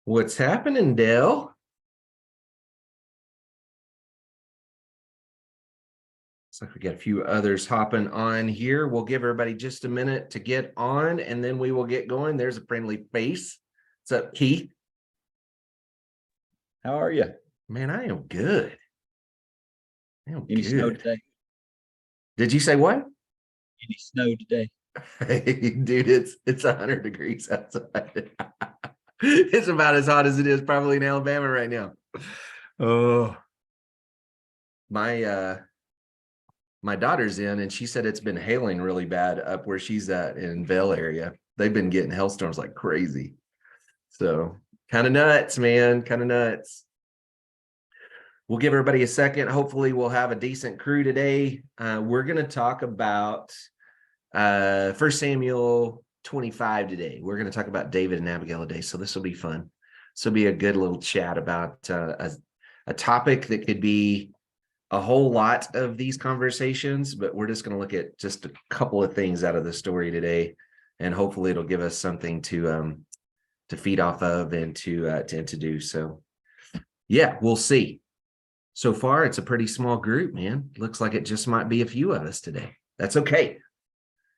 What's happening, Dale? Looks like we got a few others hopping on here. We'll give everybody just a minute to get on, and then we will get going. There's a friendly face. What's up, Keith? How are you? Man, I am good. I am Any snow good. today? Did you say what? Any snow today? Hey, dude, it's 100 degrees outside. It's about as hot as it is probably in Alabama right now. Oh, my daughter's in, and she said it's been hailing really bad up where she's at in Vail area. They've been getting hailstorms like crazy. So kind of nuts, man, kind of nuts. We'll give everybody a second. Hopefully we'll have a decent crew today. We're going to talk about 1 Samuel 25 today. We're going to talk about David and Abigail today. So this will be fun. This will be a good little chat about a topic that could be a whole lot of these conversations, but we're just going to look at just a couple of things out of the story today, and hopefully it'll give us something to feed off of and to introduce. So yeah, we'll see. So far, it's a pretty small group, man. Looks like it just might be a few of us today. That's okay.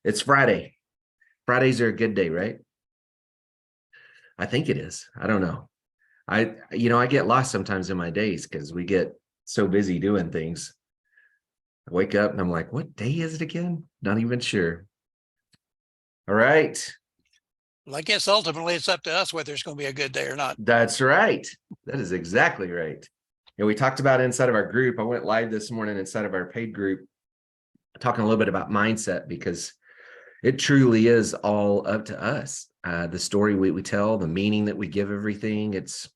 It's Friday. Fridays are a good day, right? I think it is. I don't know. I get lost sometimes in my days because we get so busy doing things. I wake up and I'm like, what day is it again? Not even sure. All right. Well, I guess ultimately it's up to us whether it's going to be a good day or not. That's right. That is exactly right. And we talked about inside of our group. I went live this morning inside of our paid group, talking a little bit about mindset, because it truly is all up to us. The story we tell, the meaning that we give everything, it's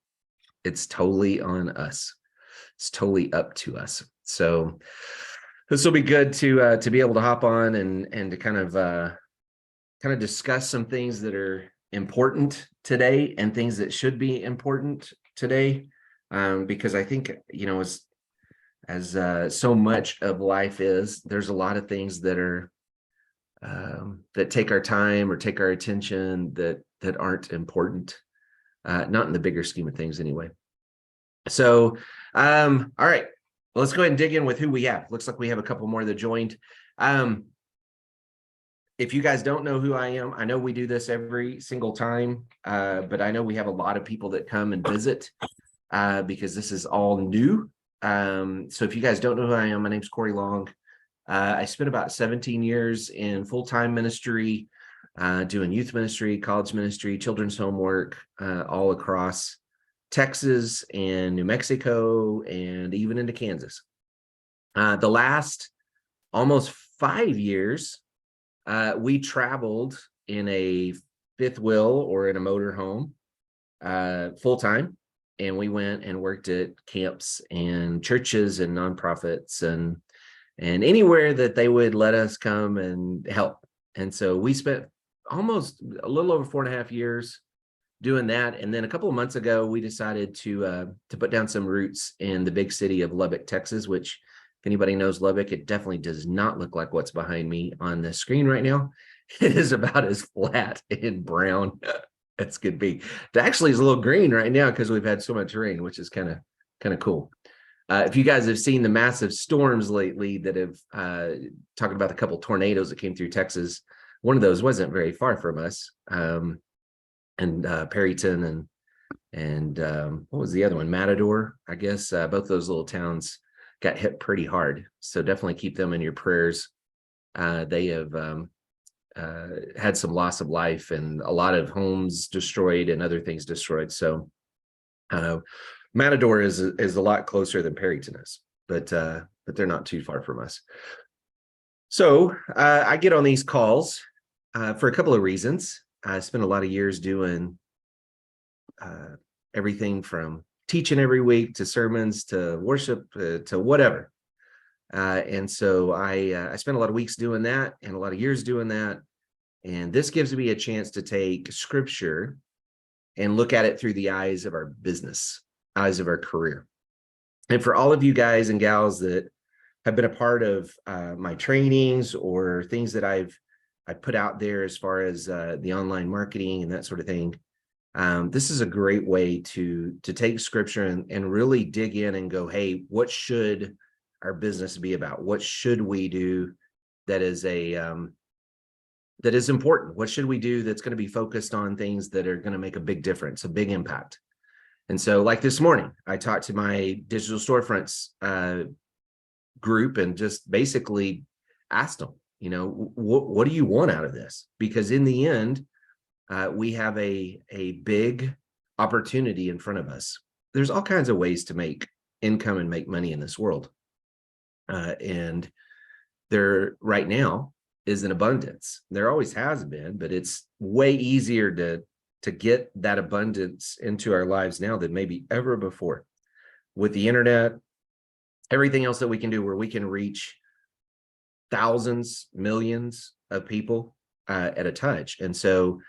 totally on us. It's totally up to us. So this will be good to be able to hop on and to kind of discuss some things that are important today and things that should be important today. Because I think, as so much of life is, there's a lot of things that are that take our time or take our attention that aren't important, not in the bigger scheme of things anyway. So, all right, well, let's go ahead and dig in with who we have. Looks like we have a couple more that joined. If you guys don't know who I am, I know we do this every single time, but I know we have a lot of people that come and visit because this is all new. So if you guys don't know who I am, my name's Cory Long. I spent about 17 years in full-time ministry, doing youth ministry, college ministry, children's homework, all across Texas and New Mexico, and even into Kansas. The last almost 5 years, we traveled in a fifth wheel or in a motorhome full-time, and we went and worked at camps and churches and nonprofits and anywhere that they would let us come and help. And so we spent almost a little over 4.5 years doing that. And then a couple of months ago, we decided to put down some roots in the big city of Lubbock, Texas, which, if anybody knows Lubbock, it definitely does not look like what's behind me on the screen right now. It is about as flat and brown as could be. It actually is a little green right now because we've had so much rain, which is kind of cool. If you guys have seen the massive storms lately that have talking about a couple tornadoes that came through Texas, one of those wasn't very far from us, and Perryton and what was the other one? Matador, I guess. Both those little towns got hit pretty hard, so definitely keep them in your prayers. They have had some loss of life and a lot of homes destroyed and other things destroyed. So Matador is a lot closer than Perryton is, but they're not too far from us. So I get on these calls for a couple of reasons. I spent a lot of years doing everything from teaching every week to sermons to worship to whatever. And so I spent a lot of weeks doing that and a lot of years doing that. And this gives me a chance to take scripture and look at it through the eyes of our business, eyes of our career. And for all of you guys and gals that have been a part of my trainings or things that I put out there as far as the online marketing and that sort of thing, This is a great way to take scripture and really dig in and go, hey, what should our business be about? What should we do that is that is important? What should we do that's going to be focused on things that are going to make a big difference, a big impact? And so, like this morning, I talked to my Digital Storefronts group and just basically asked them, you know, what do you want out of this? Because in the end, we have a big opportunity in front of us. There's all kinds of ways to make income and make money in this world. And there right now is an abundance. There always has been, but it's way easier to get that abundance into our lives now than maybe ever before. With the internet, everything else that we can do, where we can reach thousands, millions of people at a touch. And so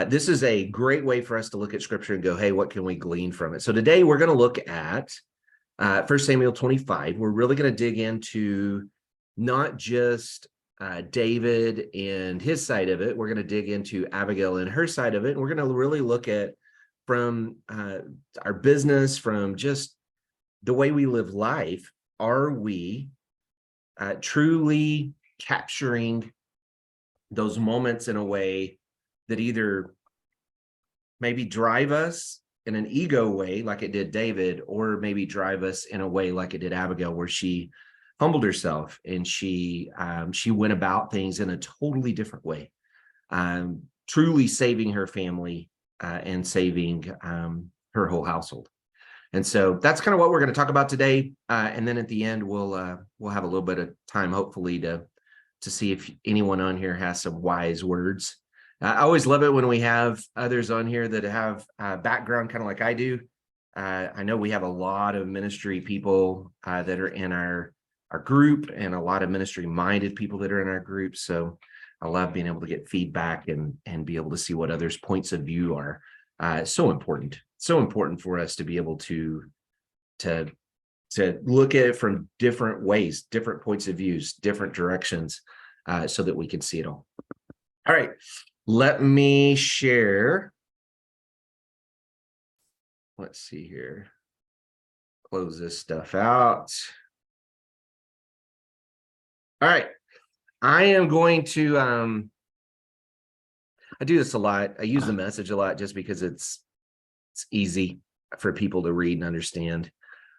this is a great way for us to look at scripture and go, hey, what can we glean from it? So today we're going to look at 1 Samuel 25. We're really going to dig into not just David and his side of it. We're going to dig into Abigail and her side of it. And we're going to really look at from our business, from just the way we live life. Are we truly capturing those moments in a way that either maybe drive us in an ego way like it did David, or maybe drive us in a way like it did Abigail, where she humbled herself and she went about things in a totally different way, truly saving her family and saving her whole household. And so that's kind of what we're going to talk about today. And then at the end, we'll have a little bit of time, hopefully, to see if anyone on here has some wise words. I always love it when we have others on here that have background kind of like I do. I know we have a lot of ministry people that are in our group, and a lot of ministry-minded people that are in our group. So I love being able to get feedback and be able to see what others' points of view are. So important for us to be able to look at it from different ways, different points of views, different directions, so that we can see it all. All right, let me share. Let's see here. Close this stuff out. All right, I am going to, I do this a lot. I use the message a lot just because it's easy for people to read and understand.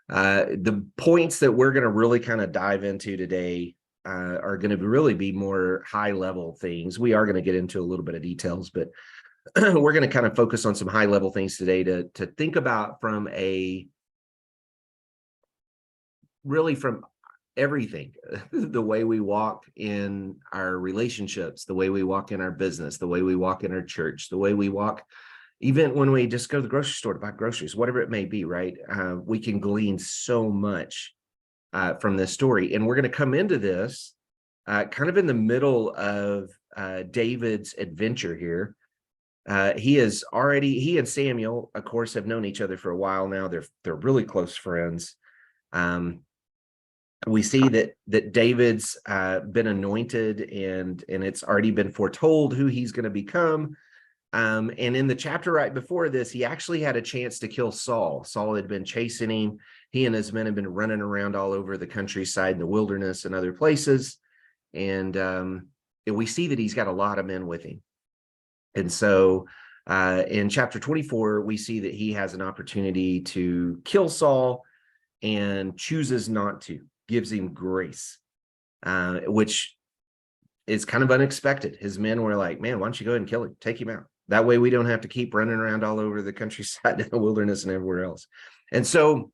The points that we're going to really kind of dive into today are going to really be more high level things. We are going to get into a little bit of details, but we're going to kind of focus on some high level things today to think about from everything, the way we walk in our relationships, the way we walk in our business, the way we walk in our church, the way we walk even when we just go to the grocery store to buy groceries, whatever it may be, right? We can glean so much from this story. And we're going to come into this kind of in the middle of David's adventure here. He and Samuel, of course, have known each other for a while now. They're really close friends. We see that David's been anointed, and it's already been foretold who he's going to become. And in the chapter right before this, he actually had a chance to kill Saul. Saul had been chasing him. He and his men had been running around all over the countryside, in the wilderness and other places. And we see that he's got a lot of men with him. And so in chapter 24, we see that he has an opportunity to kill Saul and chooses not to, gives him grace, which is kind of unexpected. His men were like, man, why don't you go ahead and kill him? Take him out. That way we don't have to keep running around all over the countryside and the wilderness and everywhere else. And so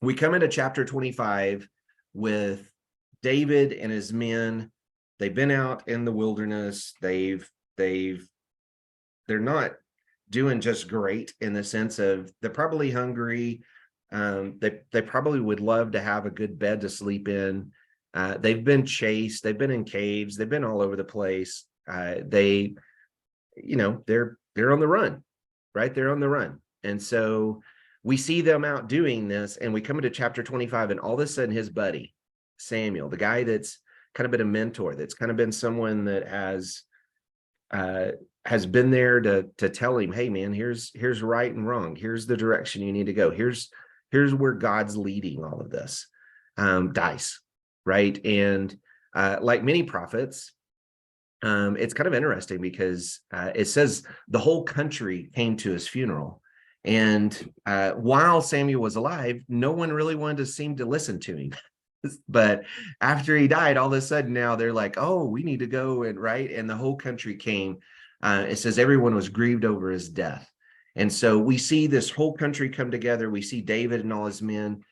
we come into chapter 25 with David and his men. They've been out in the wilderness. They're not doing just great, in the sense of they're probably hungry. They probably would love to have a good bed to sleep in. They've been chased. They've been in caves. They've been all over the place. They're on the run, right? They're on the run. And so we see them out doing this, and we come into chapter 25, and all of a sudden his buddy, Samuel, the guy that's kind of been a mentor, that's kind of been someone that has has been there to tell him, hey man, here's right and wrong. Here's the direction you need to go. Here's where God's leading all of this. Dies, right? And like many prophets, it's kind of interesting because it says the whole country came to his funeral. And while Samuel was alive, no one really wanted to seem to listen to him. But after he died, all of a sudden now they're like, oh, we need to go, and right. And the whole country came. It says everyone was grieved over his death. And so we see this whole country come together. We see David and all his men.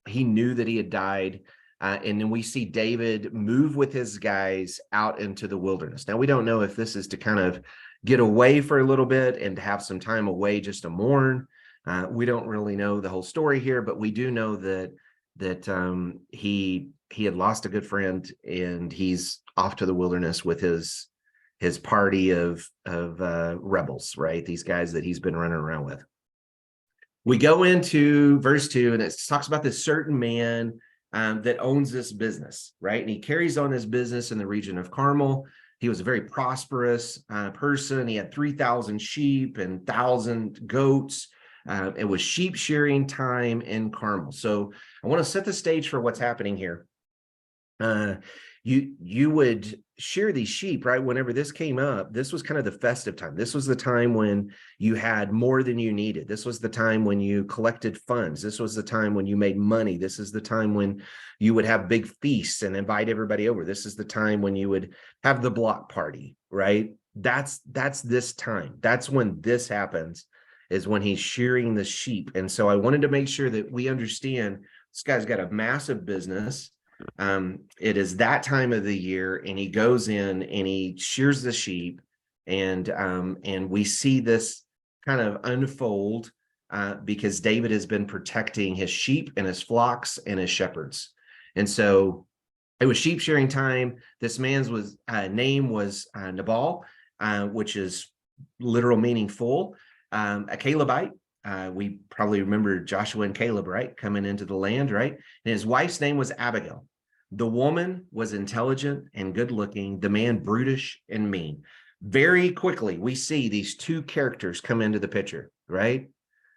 He knew that he had died. And then we see David move with his guys out into the wilderness. Now, we don't know if this is to kind of get away for a little bit and to have some time away just to mourn. We don't really know the whole story here, but we do know that he had lost a good friend, and he's off to the wilderness with his party of rebels, right? These guys that he's been running around with. We go into verse 2, and it talks about this certain man that owns this business, right? And he carries on his business in the region of Carmel. He was a very prosperous person. He had 3,000 sheep and 1,000 goats. It was sheep shearing time in Carmel. So I want to set the stage for what's happening here. You would shear these sheep, right? Whenever this came up, this was kind of the festive time. This was the time when you had more than you needed. This was the time when you collected funds. This was the time when you made money. This is the time when you would have big feasts and invite everybody over. This is the time when you would have the block party, right? That's this time. That's when this happens, is when he's shearing the sheep. And so I wanted to make sure that we understand this guy's got a massive business. It is that time of the year, and he goes in and he shears the sheep, and we see this kind of unfold because David has been protecting his sheep and his flocks and his shepherds. And so it was sheep shearing time. This man's name was Nabal, which is literal meaning full, a Calebite. We probably remember Joshua and Caleb, right? Coming into the land, right? And his wife's name was Abigail. The woman was intelligent and good looking, the man brutish and mean. Very quickly, we see these two characters come into the picture, right?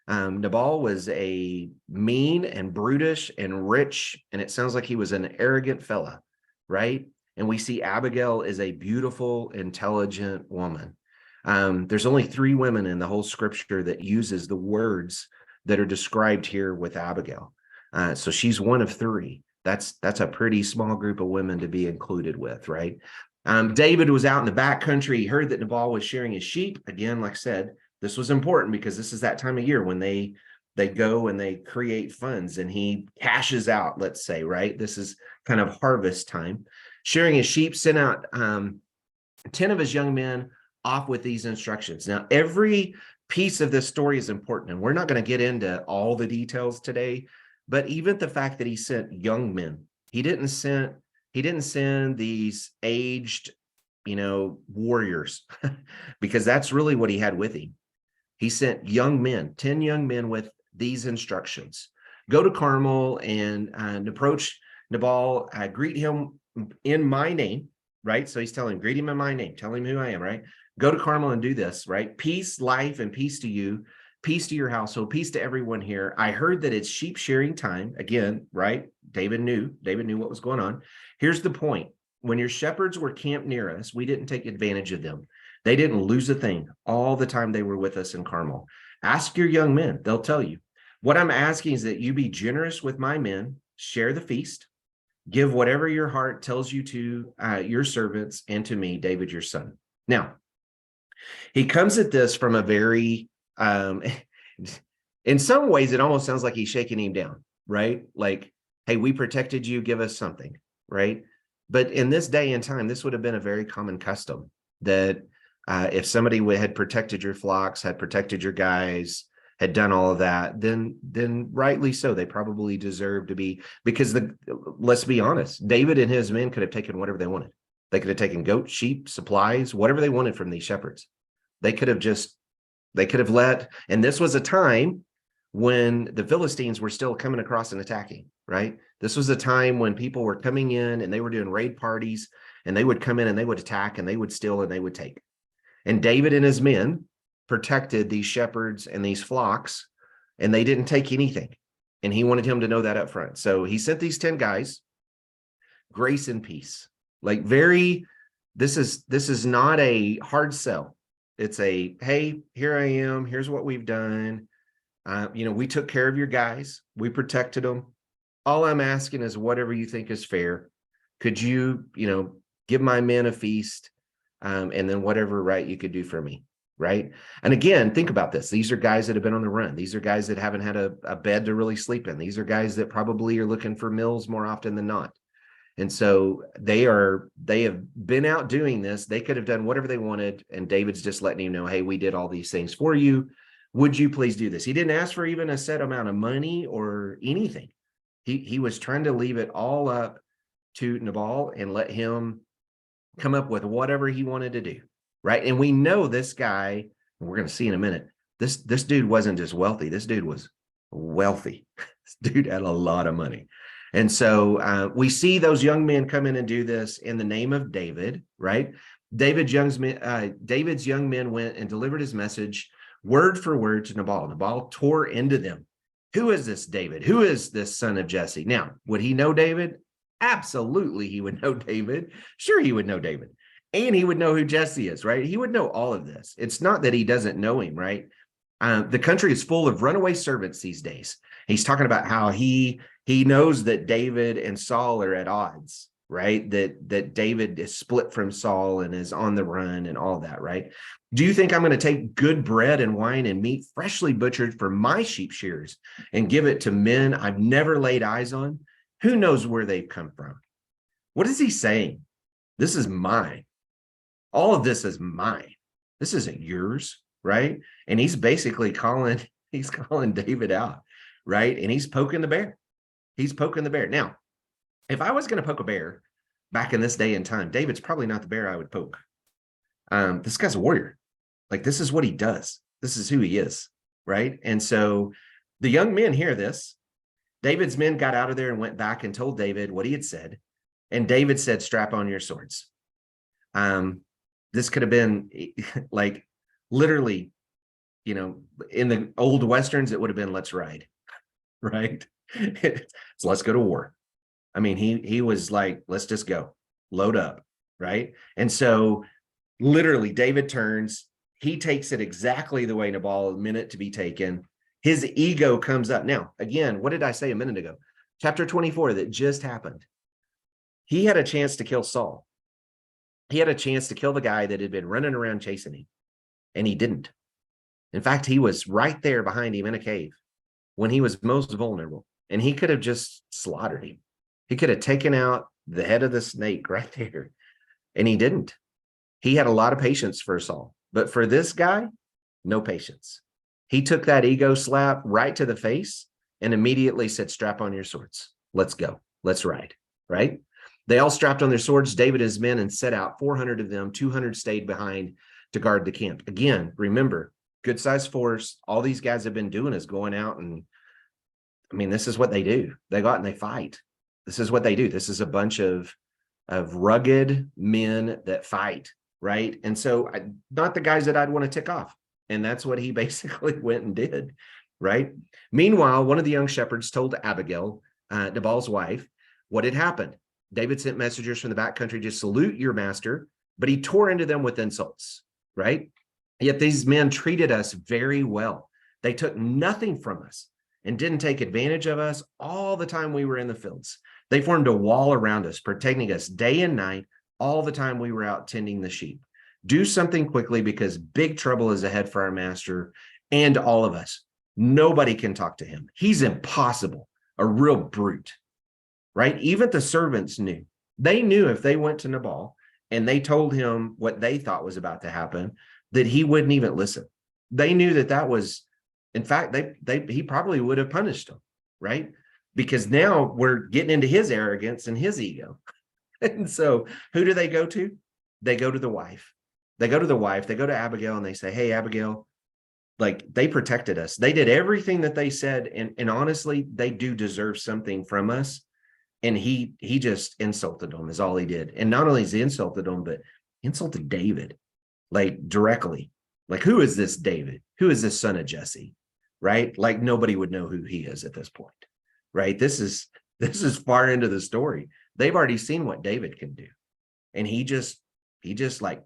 Nabal was a mean and brutish and rich, and it sounds like he was an arrogant fella, right? And we see Abigail is a beautiful, intelligent woman. There's only 3 women in the whole scripture that uses the words that are described here with Abigail. So she's one of 3. That's a pretty small group of women to be included with, right? David was out in the back country. He heard that Nabal was shearing his sheep. Again, like I said, this was important because this is that time of year when they go and they create funds, and he cashes out, let's say, right? This is kind of harvest time. Shearing his sheep, sent out 10 of his young men off with these instructions. Now, every piece of this story is important, and we're not going to get into all the details today, but even the fact that he sent young men, he didn't send these aged, warriors, because that's really what he had with him. He sent young men, 10 young men with these instructions. Go to Carmel and approach Nabal, greet him in my name, right? So he's telling him, greet him in my name, tell him who I am, right? Go to Carmel and do this, right? Peace, life, and peace to you, peace to your household, peace to everyone here. I heard that it's sheep shearing time. Again, right? David knew what was going on. Here's the point. When your shepherds were camped near us, we didn't take advantage of them. They didn't lose a thing all the time they were with us in Carmel. Ask your young men, they'll tell you. What I'm asking is that you be generous with my men, share the feast, give whatever your heart tells you to your servants and to me, David, your son. Now, he comes at this from a very, in some ways, it almost sounds like he's shaking him down, right? Like, hey, we protected you, give us something, right? But in this day and time, this would have been a very common custom that if somebody had protected your flocks, had protected your guys, had done all of that, then rightly so, they probably deserve to be, because let's be honest, David and his men could have taken whatever they wanted. They could have taken goats, sheep, supplies, whatever they wanted from these shepherds. They could have let, and this was a time when the Philistines were still coming across and attacking, right? This was a time when people were coming in and they were doing raid parties, and they would come in and they would attack and they would steal and they would take. And David and his men protected these shepherds and these flocks, and they didn't take anything. And he wanted him to know that up front. So he sent these 10 guys, grace and peace. Like this is not a hard sell. It's a, hey, here I am. Here's what we've done. We took care of your guys. We protected them. All I'm asking is whatever you think is fair. Could you, give my men a feast, and then whatever right you could do for me, right? And again, think about this. These are guys that have been on the run. These are guys that haven't had a bed to really sleep in. These are guys that probably are looking for meals more often than not. And so they have been out doing this. They could have done whatever they wanted. And David's just letting you know, hey, we did all these things for you. Would you please do this? He didn't ask for even a set amount of money or anything. He was trying to leave it all up to Nabal and let him come up with whatever he wanted to do, right? And we know this guy, and we're going to see in a minute, this dude wasn't just wealthy. This dude was wealthy. This dude had a lot of money. And so we see those young men come in and do this in the name of David, right? David's young men went and delivered his message word for word to Nabal. Nabal tore into them. Who is this David? Who is this son of Jesse? Now, would he know David? Absolutely, he would know David. Sure, he would know David. And he would know who Jesse is, right? He would know all of this. It's not that he doesn't know him, right? The country is full of runaway servants these days. He's talking about how he knows that David and Saul are at odds, right? That David is split from Saul and is on the run and all that, right? Do you think I'm going to take good bread and wine and meat freshly butchered for my sheep shears and give it to men I've never laid eyes on? Who knows where they've come from? What is he saying? This is mine. All of this is mine. This isn't yours, right? And he's basically calling David out, right? And he's poking the bear. He's poking the bear. Now, if I was going to poke a bear back in this day and time, David's probably not the bear I would poke. This guy's a warrior. Like, this is what he does. This is who he is, right? And so the young men hear this. David's men got out of there and went back and told David what he had said. And David said, strap on your swords. This could have been like literally, in the old Westerns, it would have been, let's ride, right? So let's go to war. I mean, he was like, let's just go, load up, right? And so literally David turns, he takes it exactly the way Nabal meant it to be taken. His ego comes up. Now, again, what did I say a minute ago? Chapter 24 that just happened. He had a chance to kill Saul. He had a chance to kill the guy that had been running around chasing him, and he didn't. In fact, he was right there behind him in a cave when he was most vulnerable, and he could have just slaughtered him. He could have taken out the head of the snake right there, and he didn't. He had a lot of patience for Saul, but for this guy, no patience. He took that ego slap right to the face and immediately said, strap on your swords. Let's go. Let's ride, right? They all strapped on their swords, David and his men, and set out. 400 of them, 200 stayed behind to guard the camp. Again, remember, good sized force. All these guys have been doing is going out and, this is what they do. They go out and they fight. This is what they do. This is a bunch of rugged men that fight, right? And so not the guys that I'd want to tick off. And that's what he basically went and did, right? Meanwhile, one of the young shepherds told Abigail, Nabal's wife, what had happened. David sent messengers from the back country to salute your master, but he tore into them with insults, right? Yet these men treated us very well. They took nothing from us and didn't take advantage of us all the time we were in the fields. They formed a wall around us, protecting us day and night all the time we were out tending the sheep. Do something quickly because big trouble is ahead for our master and all of us. Nobody can talk to him. He's impossible, a real brute. Right? Even the servants knew. They knew if they went to Nabal and they told him what they thought was about to happen, that he wouldn't even listen. They knew that was, in fact, he probably would have punished them, right? Because now we're getting into his arrogance and his ego. And so who do they go to? They go to the wife. They go to the wife. They go to Abigail and they say, hey, Abigail, like they protected us. They did everything that they said. And honestly, they do deserve something from us. And he just insulted them is all he did. And not only has he insulted them, but insulted David, like directly. Like, who is this David? Who is this son of Jesse? Right? Like nobody would know who he is at this point. Right? This is far into the story. They've already seen what David can do. And he just like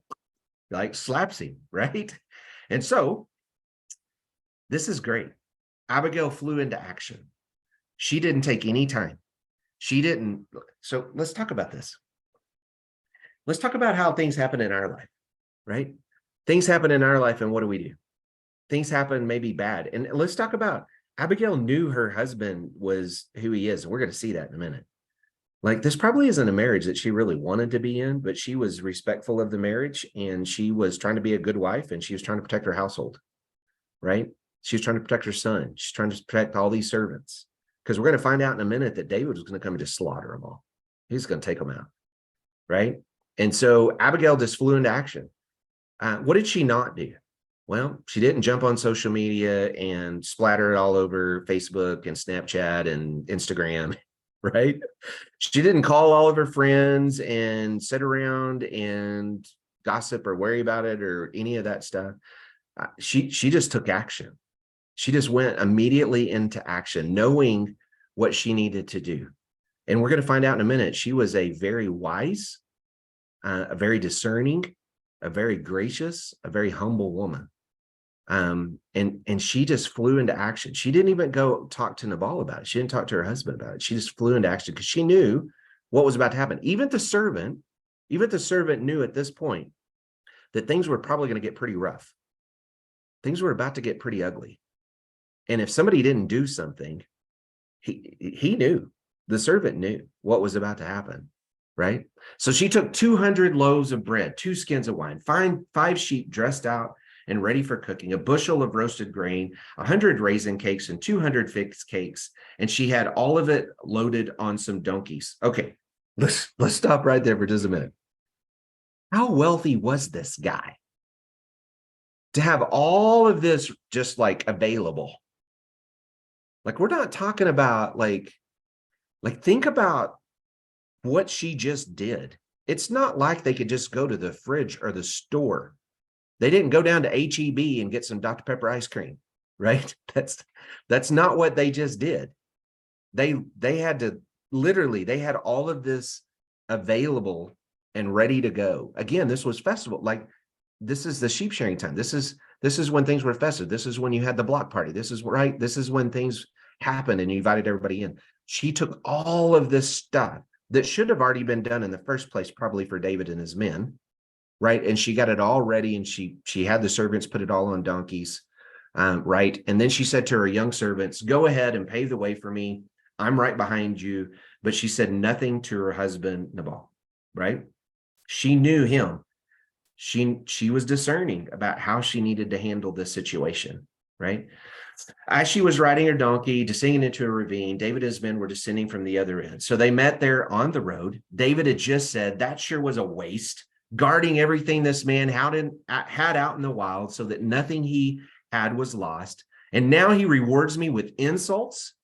slaps him, right? And so this is great. Abigail flew into action. She didn't take any time. She didn't. So let's talk about this. Let's talk about how things happen in our life, right? Things happen in our life, and what do? Things happen maybe bad. And let's talk about Abigail knew her husband was who he is. We're going to see that in a minute. Like, this probably isn't a marriage that she really wanted to be in, but she was respectful of the marriage, and she was trying to be a good wife, and she was trying to protect her household, right? She was trying to protect her son. She's trying to protect all these servants, because we're going to find out in a minute that David was going to come and just slaughter them all. He's going to take them out, right? And so Abigail just flew into action. What did she not do? Well, she didn't jump on social media and splatter it all over Facebook and Snapchat and Instagram, right? She didn't call all of her friends and sit around and gossip or worry about it or any of that stuff. She just took action. She just went immediately into action, knowing what she needed to do. And we're going to find out in a minute, she was a very wise, a very discerning, a very gracious, a very humble woman. And she just flew into action. She didn't even go talk to Nabal about it. She didn't talk to her husband about it. She just flew into action because she knew what was about to happen. Even the servant knew at this point that things were probably going to get pretty rough. Things were about to get pretty ugly. And if somebody didn't do something, he knew, the servant knew what was about to happen, right? So she took 200 loaves of bread, 2 skins of wine, 5 sheep dressed out and ready for cooking, a bushel of roasted grain, 100 raisin cakes, and 200 fig cakes. And she had all of it loaded on some donkeys. Okay, let's stop right there for just a minute. How wealthy was this guy to have all of this just like available? Like, we're not talking about like think about what she just did. It's not like they could just go to the fridge or the store. They didn't go down to HEB and get some Dr. Pepper ice cream, right? That's not what they just did. They had to literally, they had all of this available and ready to go. Again, this was festival. Like, this is the sheep shearing time. This is when things were festive. This is when you had the block party. This is right. This is when things happened and you invited everybody in. She took all of this stuff that should have already been done in the first place, probably for David and his men, right? And she got it all ready, and she had the servants put it all on donkeys, right? And then she said to her young servants, "Go ahead and pave the way for me. I'm right behind you." But she said nothing to her husband Nabal, right? She knew him. She was discerning about how she needed to handle this situation, right? As she was riding her donkey, descending into a ravine, David and his men were descending from the other end. So they met there on the road. David had just said that sure was a waste, guarding everything this man had out in the wild so that nothing he had was lost. And now he rewards me with insults,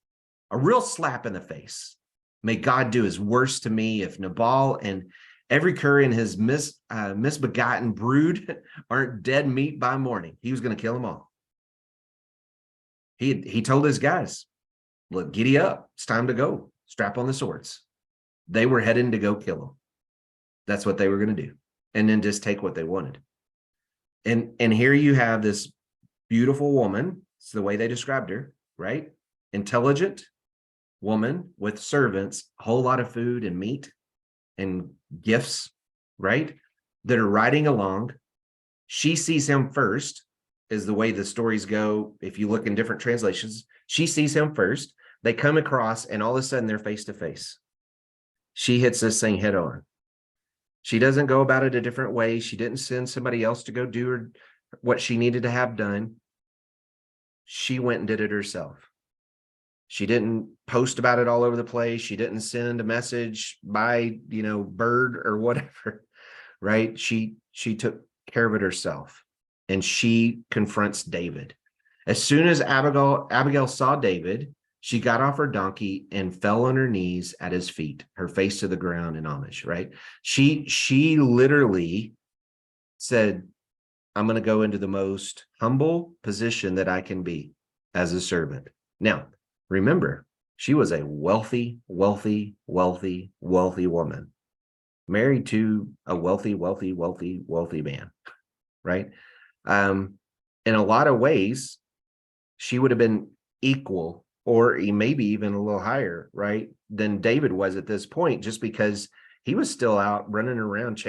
a real slap in the face. May God do his worst to me if Nabal and every cur in his misbegotten brood aren't dead meat by morning. He was going to kill them all. He told his guys, "Look, giddy up. It's time to go. Strap on the swords." They were heading to go kill him. That's what they were going to do. And then just take what they wanted. And here you have this beautiful woman. It's the way they described her, right? Intelligent woman with servants, a whole lot of food and meat and gifts, right? That are riding along. She sees him first, is the way the stories go. If you look in different translations, she sees him first. They come across, and all of a sudden they're face to face. She hits this thing head on. She doesn't go about it a different way. She didn't send somebody else to go do what she needed to have done. She went and did it herself. She didn't post about it all over the place. She didn't send a message by, bird or whatever, right? She took care of it herself. And she confronts David. As soon as Abigail saw David, she got off her donkey and fell on her knees at his feet, her face to the ground in homage, right? She literally said, I'm going to go into the most humble position that I can be as a servant. Now, remember, she was a wealthy woman, married to a wealthy man, right? In a lot of ways, she would have been equal or maybe even a little higher, right, than David was at this point, just because he was still out running around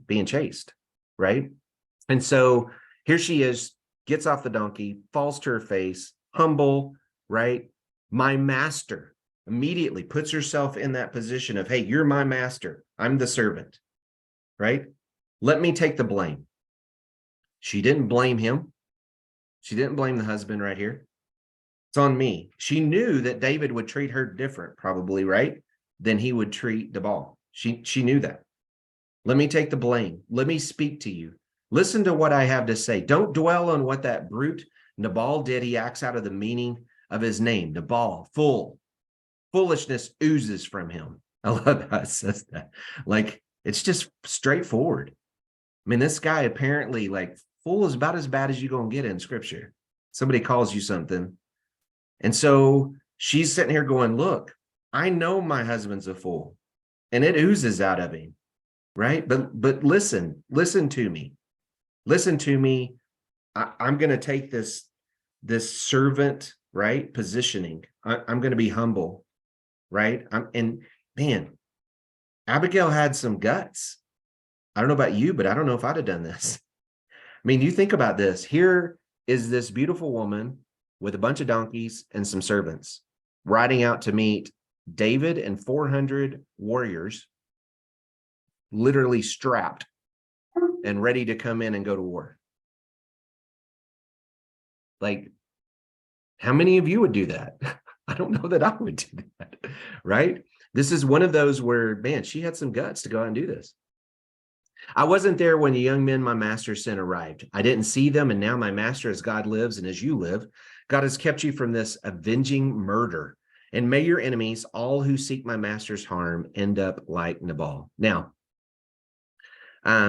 being chased, right? And so here she is, gets off the donkey, falls to her face, humble, right? My master, immediately puts herself in that position of, hey, you're my master. I'm the servant, right? Let me take the blame. She didn't blame him. She didn't blame the husband right here. It's on me. She knew that David would treat her different, probably, right, than he would treat Nabal. She knew that. Let me take the blame. Let me speak to you. Listen to what I have to say. Don't dwell on what that brute Nabal did. He acts out of the meaning of his name. Nabal, foolishness oozes from him. I love how it says that. Like, it's just straightforward. I mean, this guy apparently, like, fool is about as bad as you're going to get in scripture. Somebody calls you something. And so she's sitting here going, look, I know my husband's a fool and it oozes out of him, right? But listen to me. Listen to me. I'm going to take this servant, right, positioning. I'm going to be humble, right? And man, Abigail had some guts. I don't know about you, but I don't know if I'd have done this. I mean, you think about this. Here is this beautiful woman with a bunch of donkeys and some servants riding out to meet David and 400 warriors, literally strapped and ready to come in and go to war. Like, how many of you would do that? I don't know that I would do that, right? This is one of those where, man, she had some guts to go out and do this. I wasn't there when the young men my master sent arrived. I didn't see them, and now my master, as God lives and as you live, God has kept you from this avenging murder. And may your enemies, all who seek my master's harm, end up like Nabal. Now,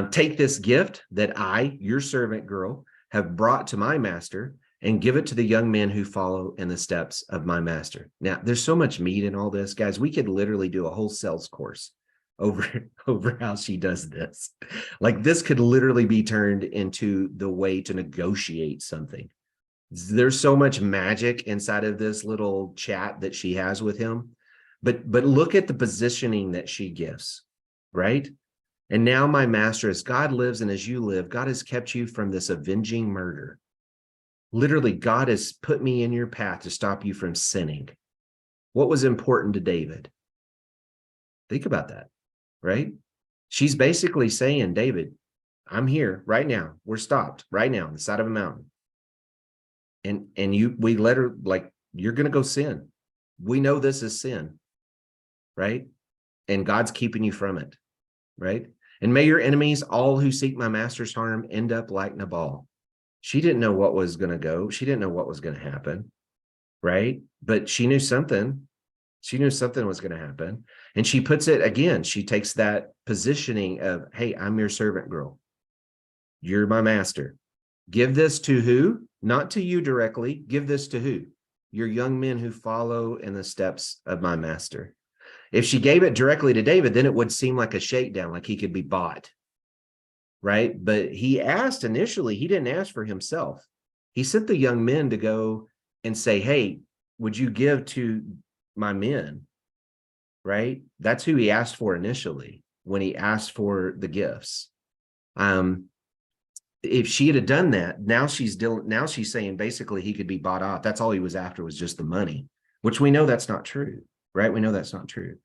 take this gift that I, your servant girl, have brought to my master and give it to the young men who follow in the steps of my master. Now, there's so much meat in all this, guys. We could literally do a whole sales course over how she does this. Like, this could literally be turned into the way to negotiate something. There's so much magic inside of this little chat that she has with him. But look at the positioning that she gives, right? And now my master, as God lives and as you live, God has kept you from this avenging murder. Literally, God has put me in your path to stop you from sinning. What was important to David? Think about that, right? She's basically saying, David, I'm here right now. We're stopped right now on the side of a mountain. And we let her, like, you're going to go sin. We know this is sin, right? And God's keeping you from it, right? And may your enemies, all who seek my master's harm, end up like Nabal. She didn't know what was going to go. She didn't know what was going to happen, right? But she knew something. She knew something was going to happen. And she puts it again. She takes that positioning of, hey, I'm your servant girl. You're my master. Give this to who? Not to you directly. Give this to who? Your young men who follow in the steps of my master. If she gave it directly to David, then it would seem like a shakedown, like he could be bought, right? But he asked initially, he didn't ask for himself. He sent the young men to go and say, hey, would you give to my men, right? That's who he asked for initially when he asked for the gifts. If she had done that, now she's saying basically he could be bought off. That's all he was after, was just the money, which we know that's not true, right? We know that's not true.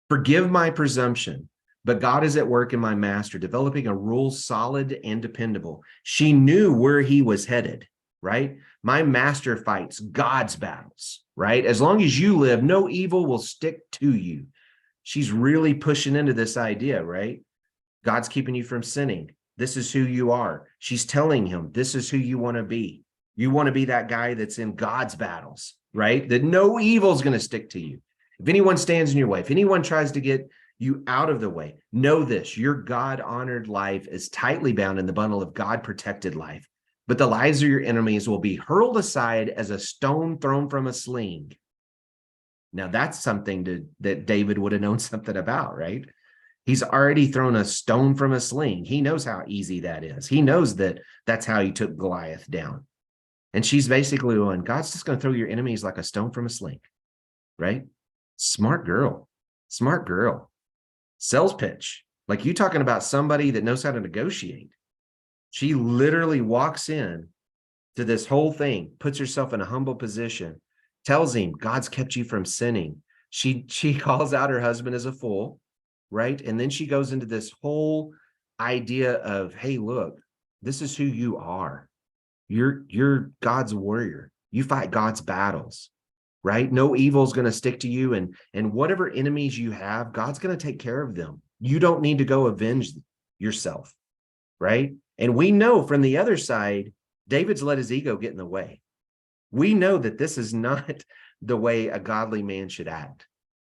Forgive my presumption, but God is at work in my master, developing a rule solid and dependable. She knew where he was headed, right? My master fights God's battles, right? As long as you live, no evil will stick to you. She's really pushing into this idea, right? God's keeping you from sinning. This is who you are. She's telling him, this is who you want to be. You want to be that guy that's in God's battles, right? That no evil is going to stick to you. If anyone stands in your way, if anyone tries to get you out of the way, know this: your God-honored life is tightly bound in the bundle of God-protected life. But the lives of your enemies will be hurled aside as a stone thrown from a sling. Now, that's something that David would have known something about, right? He's already thrown a stone from a sling. He knows how easy that is. He knows that that's how he took Goliath down. And she's basically going, God's just going to throw your enemies like a stone from a sling, right? Smart girl. Smart girl. Sales pitch. Like, you talking about somebody that knows how to negotiate. She literally walks in to this whole thing, puts herself in a humble position, tells him God's kept you from sinning. She calls out her husband as a fool, right? And then she goes into this whole idea of, hey, look, this is who you are. You're God's warrior. You fight God's battles, right? No evil is going to stick to you, and whatever enemies you have, God's going to take care of them. You don't need to go avenge yourself, right? And we know from the other side, David's let his ego get in the way. We know that this is not the way a godly man should act.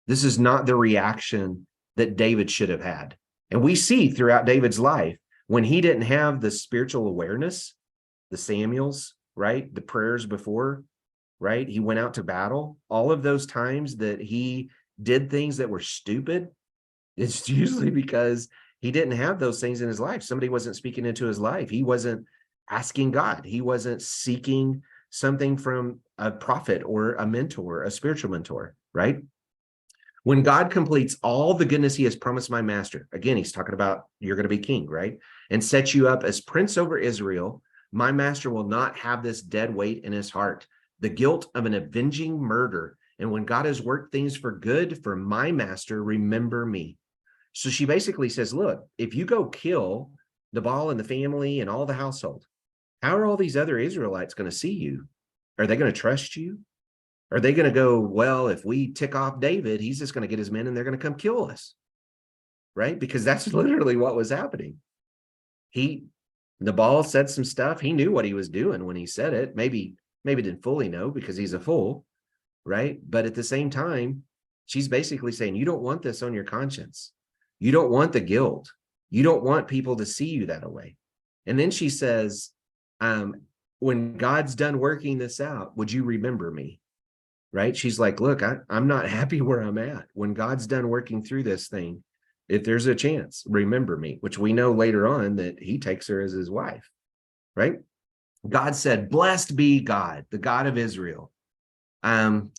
This is not the reaction that David should have had. And we see throughout David's life, when he didn't have the spiritual awareness, the Samuels, right? The prayers before, right? He went out to battle. All of those times that he did things that were stupid, it's usually because he didn't have those things in his life. Somebody wasn't speaking into his life. He wasn't asking God. He wasn't seeking something from a prophet or a mentor, a spiritual mentor, right? When God completes all the goodness he has promised my master, again, he's talking about you're going to be king, right? And sets you up as prince over Israel, my master will not have this dead weight in his heart, the guilt of an avenging murder. And when God has worked things for good for my master, remember me. So she basically says, look, if you go kill Nabal and the family and all the household, how are all these other Israelites going to see you? Are they going to trust you? Are they going to go, well, if we tick off David, he's just going to get his men and they're going to come kill us, right? Because that's literally what was happening. Nabal said some stuff. He knew what he was doing when he said it. Maybe didn't fully know because he's a fool, right? But at the same time, she's basically saying, you don't want this on your conscience. You don't want the guilt. You don't want people to see you that way. And then she says, when God's done working this out, would you remember me? Right? She's like, look, I'm not happy where I'm at. When God's done working through this thing, if there's a chance, remember me, which we know later on that he takes her as his wife, right? God said, blessed be God, the God of Israel.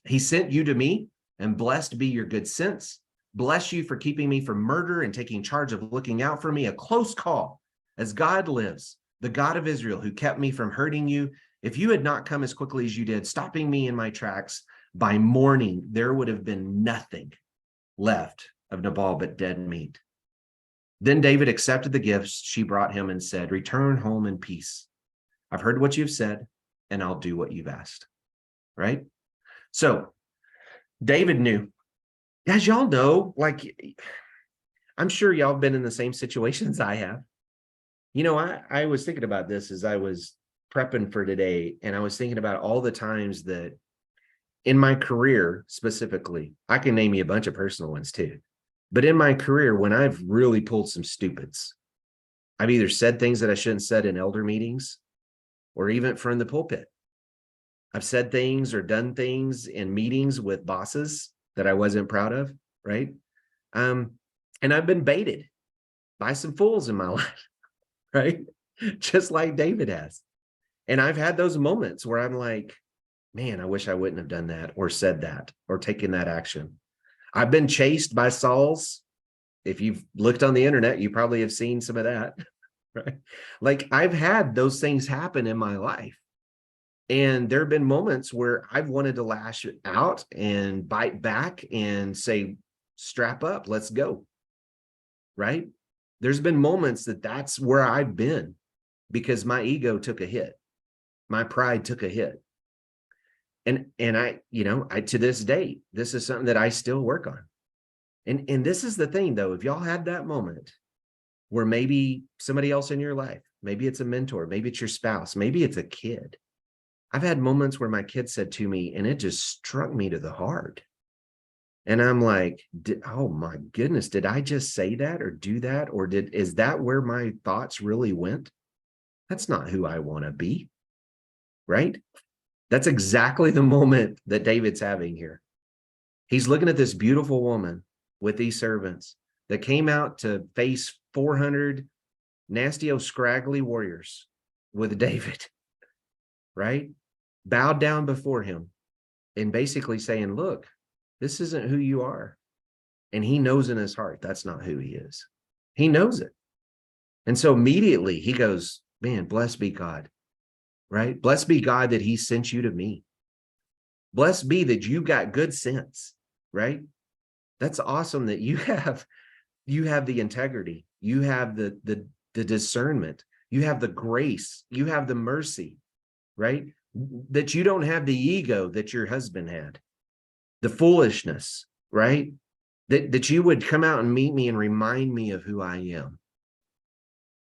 He sent you to me, and blessed be your good sense. Bless you for keeping me from murder and taking charge of looking out for me, a close call. As God lives, the God of Israel, who kept me from hurting you, if you had not come as quickly as you did, stopping me in my tracks, by morning, there would have been nothing left of Nabal but dead meat. Then David accepted the gifts she brought him and said, return home in peace. I've heard what you've said, and I'll do what you've asked. Right? So David knew. Guys, y'all know, like, I'm sure y'all have been in the same situations I have. You know, I was thinking about this as I was prepping for today, and I was thinking about all the times that in my career specifically, I can name you a bunch of personal ones too. But in my career, when I've really pulled some stupids, I've either said things that I shouldn't have said in elder meetings or even from the pulpit. I've said things or done things in meetings with bosses that I wasn't proud of, right? And I've been baited by some fools in my life, right? Just like David has. And I've had those moments where I'm like, man, I wish I wouldn't have done that or said that or taken that action. I've been chased by Sauls. If you've looked on the internet, you probably have seen some of that, right? Like, I've had those things happen in my life. And there have been moments where I've wanted to lash out and bite back and say, strap up, let's go, right? There's been moments that's where I've been because my ego took a hit. My pride took a hit. And I, to this day, this is something that I still work on. And this is the thing, though, if y'all had that moment where maybe somebody else in your life, maybe it's a mentor, maybe it's your spouse, maybe it's a kid, I've had moments where my kid said to me, and it just struck me to the heart. And I'm like, oh my goodness, did I just say that or do that? Or is that where my thoughts really went? That's not who I want to be, right? That's exactly the moment that David's having here. He's looking at this beautiful woman with these servants that came out to face 400 nasty, scraggly warriors with David, right? Bowed down before him and basically saying, look, this isn't who you are. And he knows in his heart that's not who he is. He knows it. And so immediately he goes, man, blessed be God, right? Blessed be God that he sent you to me. Blessed be that you got good sense, right? That's awesome that you have the integrity, you have the discernment, you have the grace, you have the mercy, right? That you don't have the ego that your husband had, the foolishness, right? That you would come out and meet me and remind me of who I am,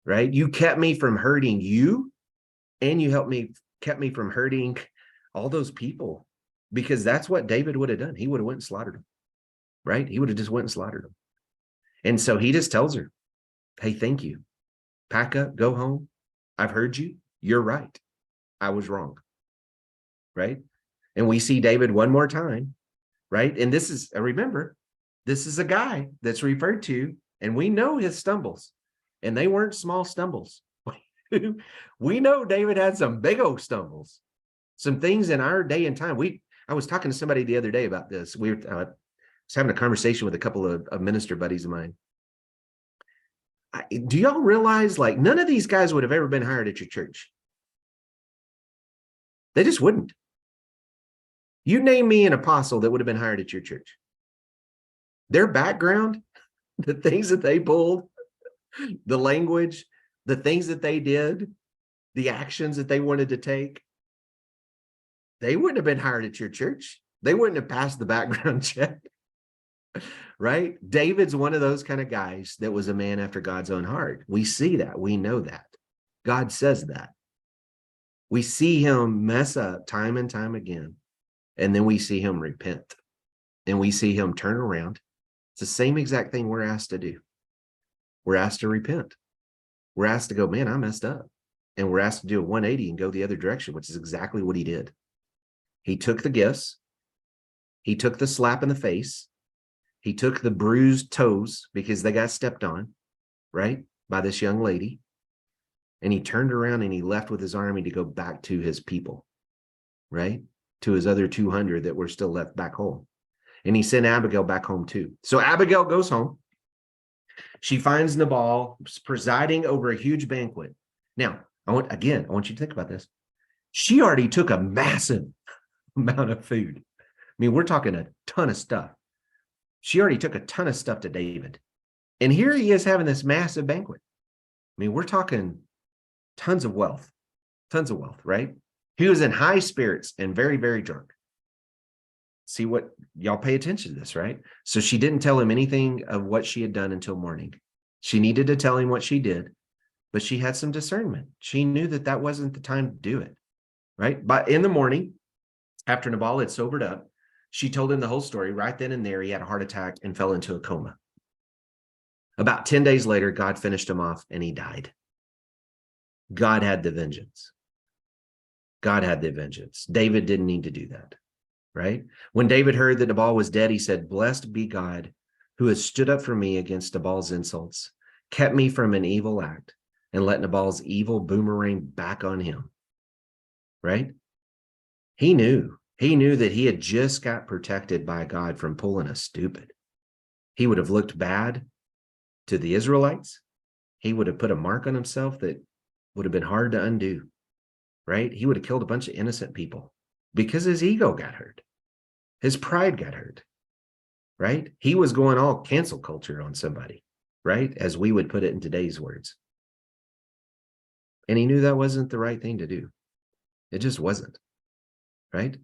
right? You kept me from hurting you, and you kept me from hurting all those people, because that's what David would have done. He would have went and slaughtered them, right? He would have just went and slaughtered them. And so he just tells her, hey, thank you. Pack up, go home. I've heard you. You're right. I was wrong, right? And we see David one more time, right? And this is, remember, this is a guy that's referred to, and we know his stumbles, and they weren't small stumbles. We know David had some big old stumbles, some things in our day and time. I was talking to somebody the other day about this. We were was having a conversation with a couple of minister buddies of mine. Do y'all realize, like, none of these guys would have ever been hired at your church? They just wouldn't. You name me an apostle that would have been hired at your church. Their background, the things that they pulled, the language, the things that they did, the actions that they wanted to take, they wouldn't have been hired at your church. They wouldn't have passed the background check, right? David's one of those kind of guys that was a man after God's own heart. We see that. We know that. God says that. We see him mess up time and time again, and then we see him repent, and we see him turn around. It's the same exact thing we're asked to do. We're asked to repent. We're asked to go, man, I messed up. And we're asked to do a 180 and go the other direction, which is exactly what he did. He took the gifts. He took the slap in the face. He took the bruised toes because they got stepped on, right, by this young lady. And he turned around and he left with his army to go back to his people, right, to his other 200 that were still left back home. And he sent Abigail back home too. So Abigail goes home. She finds Nabal presiding over a huge banquet. Now, I want you to think about this. She already took a massive amount of food. I mean, we're talking a ton of stuff. She already took a ton of stuff to David. And here he is having this massive banquet. I mean, we're talking tons of wealth, right? He was in high spirits and very, very drunk. See what y'all pay attention to this, right? So she didn't tell him anything of what she had done until morning. She needed to tell him what she did, but she had some discernment. She knew that that wasn't the time to do it, right? But in the morning, after Nabal had sobered up, she told him the whole story. Right then and there, he had a heart attack and fell into a coma. About 10 days later, God finished him off and he died. God had the vengeance. God had the vengeance. David didn't need to do that, right? When David heard that Nabal was dead, he said, blessed be God who has stood up for me against Nabal's insults, kept me from an evil act, and let Nabal's evil boomerang back on him, right? He knew that he had just got protected by God from pulling a stupid. He would have looked bad to the Israelites. He would have put a mark on himself that would have been hard to undo, right? He would have killed a bunch of innocent people because his ego got hurt. His pride got hurt, right? He was going all cancel culture on somebody, right? As we would put it in today's words. And he knew that wasn't the right thing to do. It just wasn't, right?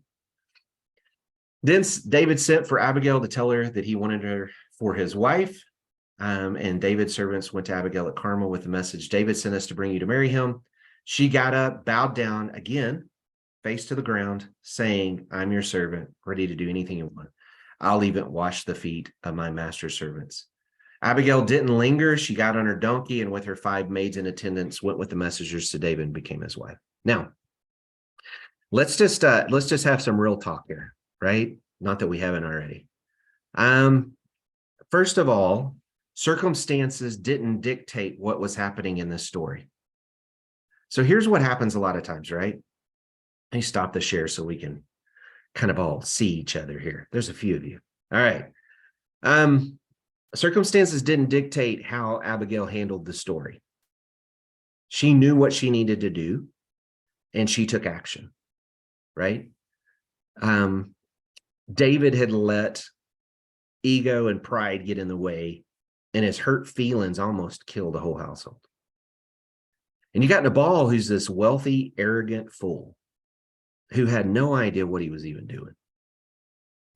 Then David sent for Abigail to tell her that he wanted her for his wife. And David's servants went to Abigail at Carmel with the message, David sent us to bring you to marry him. She got up, bowed down again, face to the ground, saying, I'm your servant, ready to do anything you want. I'll even wash the feet of my master's servants. Abigail didn't linger. She got on her donkey and with her 5 maids in attendance went with the messengers to David and became his wife. Now, let's just have some real talk here, right? Not that we haven't already. First of all, circumstances didn't dictate what was happening in this story. So here's what happens a lot of times, right? Let me stop the share so we can kind of all see each other here. There's a few of you. All right. Circumstances didn't dictate how Abigail handled the story. She knew what she needed to do, and she took action, right? David had let ego and pride get in the way, and his hurt feelings almost killed the whole household. And you got Nabal, who's this wealthy, arrogant fool who had no idea what he was even doing.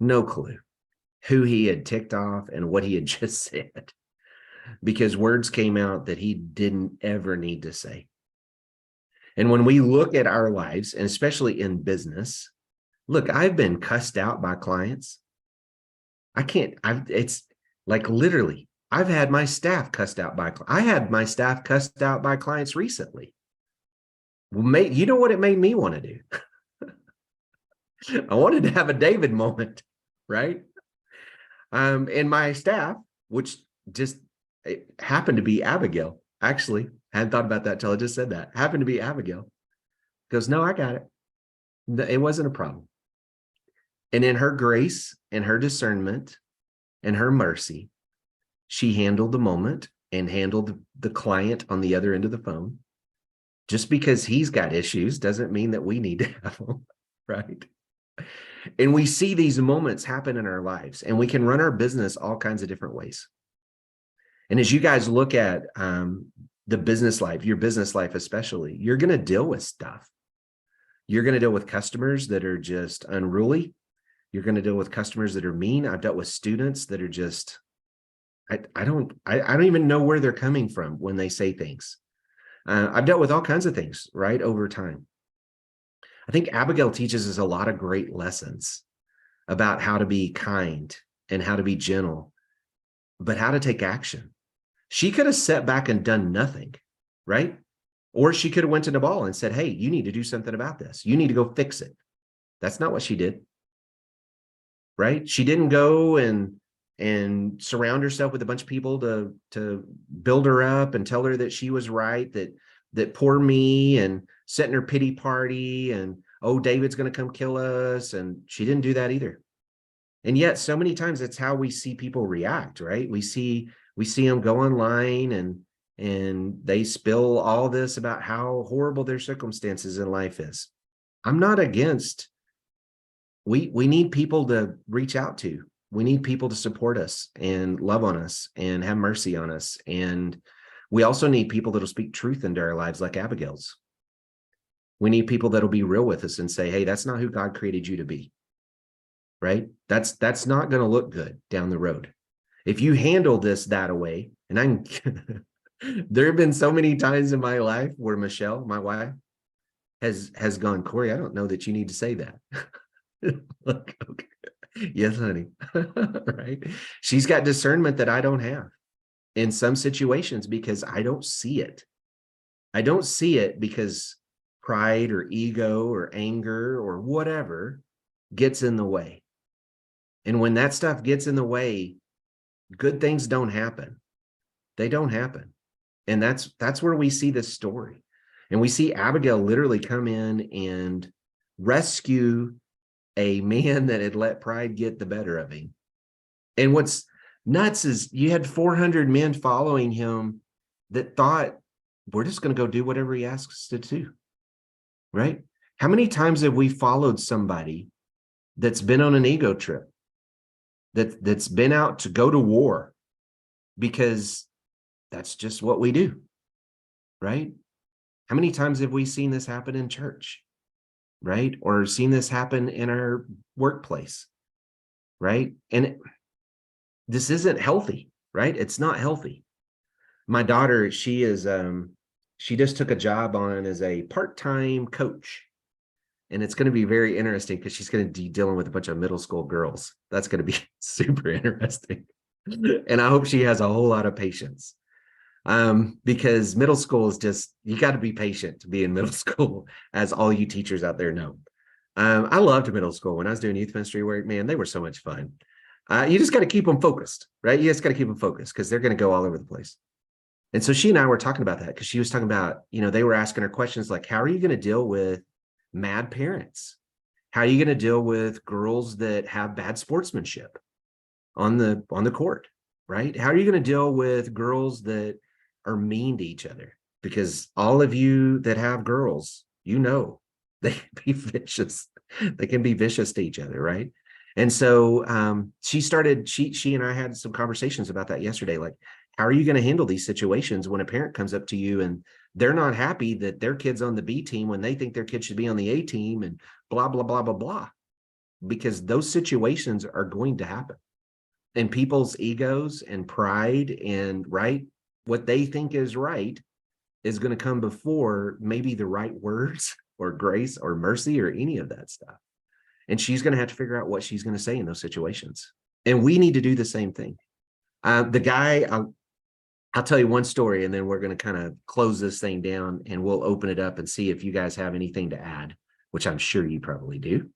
No clue who he had ticked off and what he had just said, because words came out that he didn't ever need to say. And when we look at our lives, and especially in business, look, I've been cussed out by clients. It's like literally, I've had my staff cussed out by, I had my staff cussed out by clients recently. You know what it made me want to do? I wanted to have a David moment, right? And my staff, which just it happened to be Abigail, actually, I hadn't thought about that till I just said that, happened to be Abigail, goes, no, I got it. It wasn't a problem. And in her grace and her discernment and her mercy, she handled the moment and handled the client on the other end of the phone. Just because he's got issues doesn't mean that we need to have them, right? And we see these moments happen in our lives, and we can run our business all kinds of different ways. And as you guys look at the business life, your business life especially, you're going to deal with stuff. You're going to deal with customers that are just unruly. You're going to deal with customers that are mean. I've dealt with students that are just, I don't even know where they're coming from when they say things. I've dealt with all kinds of things, right, over time. I think Abigail teaches us a lot of great lessons about how to be kind and how to be gentle, but how to take action. She could have sat back and done nothing, right? Or she could have went to Nabal and said, hey, you need to do something about this. You need to go fix it. That's not what she did, right? She didn't go and surround herself with a bunch of people to build her up and tell her that she was right, that poor me, and setting her pity party and, oh, David's going to come kill us. And she didn't do that either. And yet so many times that's how we see people react, right? We see them go online and they spill all this about how horrible their circumstances in life is. I'm not against, we need people to reach out to. We need people to support us and love on us and have mercy on us. And we also need people that'll speak truth into our lives, like Abigail's. We need people that'll be real with us and say, hey, that's not who God created you to be, right? That's not going to look good down the road. If you handle this that way, and there have been so many times in my life where Michelle, my wife, has gone, Cory, I don't know that you need to say that. Look, okay. Yes, honey. Right? She's got discernment that I don't have in some situations because I don't see it. I don't see it because pride or ego or anger or whatever gets in the way. And when that stuff gets in the way, good things don't happen. They don't happen. And that's where we see this story. And we see Abigail literally come in and rescue a man that had let pride get the better of him. And what's nuts is you had 400 men following him that thought, we're just going to go do whatever he asks us to do, right? How many times have we followed somebody that's been on an ego trip, that's been out to go to war because that's just what we do, right? How many times have we seen this happen in church, right? Or seen this happen in our workplace, right? And this isn't healthy, right? It's not healthy. My daughter, she just took a job on as a part-time coach. And it's going to be very interesting because she's going to be dealing with a bunch of middle school girls. That's going to be super interesting. And I hope she has a whole lot of patience. Because middle school is just, you got to be patient to be in middle school, as all you teachers out there know. I loved middle school. When I was doing youth ministry work, man, they were so much fun. You just got to keep them focused, right? You just got to keep them focused because they're going to go all over the place. And so she and I were talking about that because she was talking about, they were asking her questions like, how are you going to deal with mad parents? How are you going to deal with girls that have bad sportsmanship on the court, right? How are you going to deal with girls that are mean to each other? Because all of you that have girls, they can be vicious. They can be vicious to each other, right? And so she and I had some conversations about that yesterday. Like, how are you going to handle these situations when a parent comes up to you and they're not happy that their kid's on the B team when they think their kid should be on the A team and blah, blah, blah, blah, blah? Because those situations are going to happen. And people's egos and pride and what they think is right is going to come before maybe the right words or grace or mercy or any of that stuff. And she's going to have to figure out what she's going to say in those situations. And we need to do the same thing. The guy, I'll tell you one story, and then we're going to kind of close this thing down and we'll open it up and see if you guys have anything to add, which I'm sure you probably do.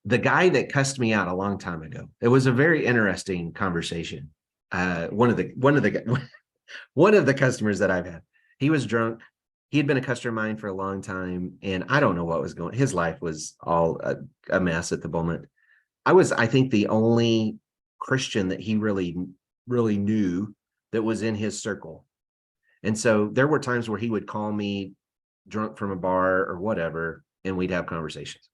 The guy that cussed me out a long time ago, it was a very interesting conversation. One of the customers that I've had, he was drunk. He had been a customer of mine for a long time, and I don't know what was going. His life was all a mess at the moment. I think, the only Christian that he really knew that was in his circle. And so there were times where he would call me drunk from a bar or whatever, and we'd have conversations.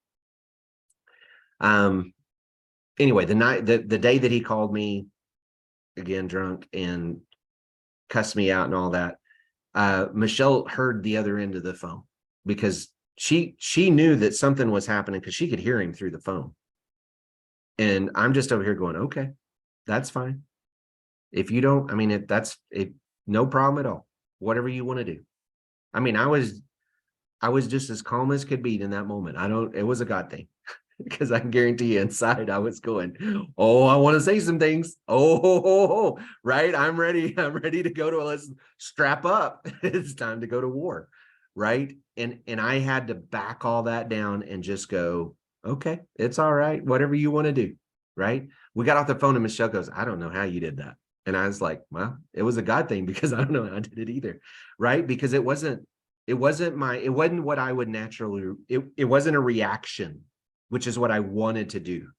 Anyway, the day that he called me again drunk and cussed me out and all that, Michelle heard the other end of the phone because she knew that something was happening because she could hear him through the phone. And I'm just over here going, okay, that's fine. If you don't, no problem at all. Whatever you want to do. I was just as calm as could be in that moment. It was a God thing. Because I can guarantee you inside I was going, oh, I want to say some things. Oh, right. I'm ready to go to, let's strap up. It's time to go to war. Right. And I had to back all that down and just go, okay, it's all right. Whatever you want to do. Right. We got off the phone and Michelle goes, I don't know how you did that. And I was like, well, it was a God thing because I don't know how I did it either. Right. Because it wasn't what I would naturally, it wasn't a reaction, which is what I wanted to do.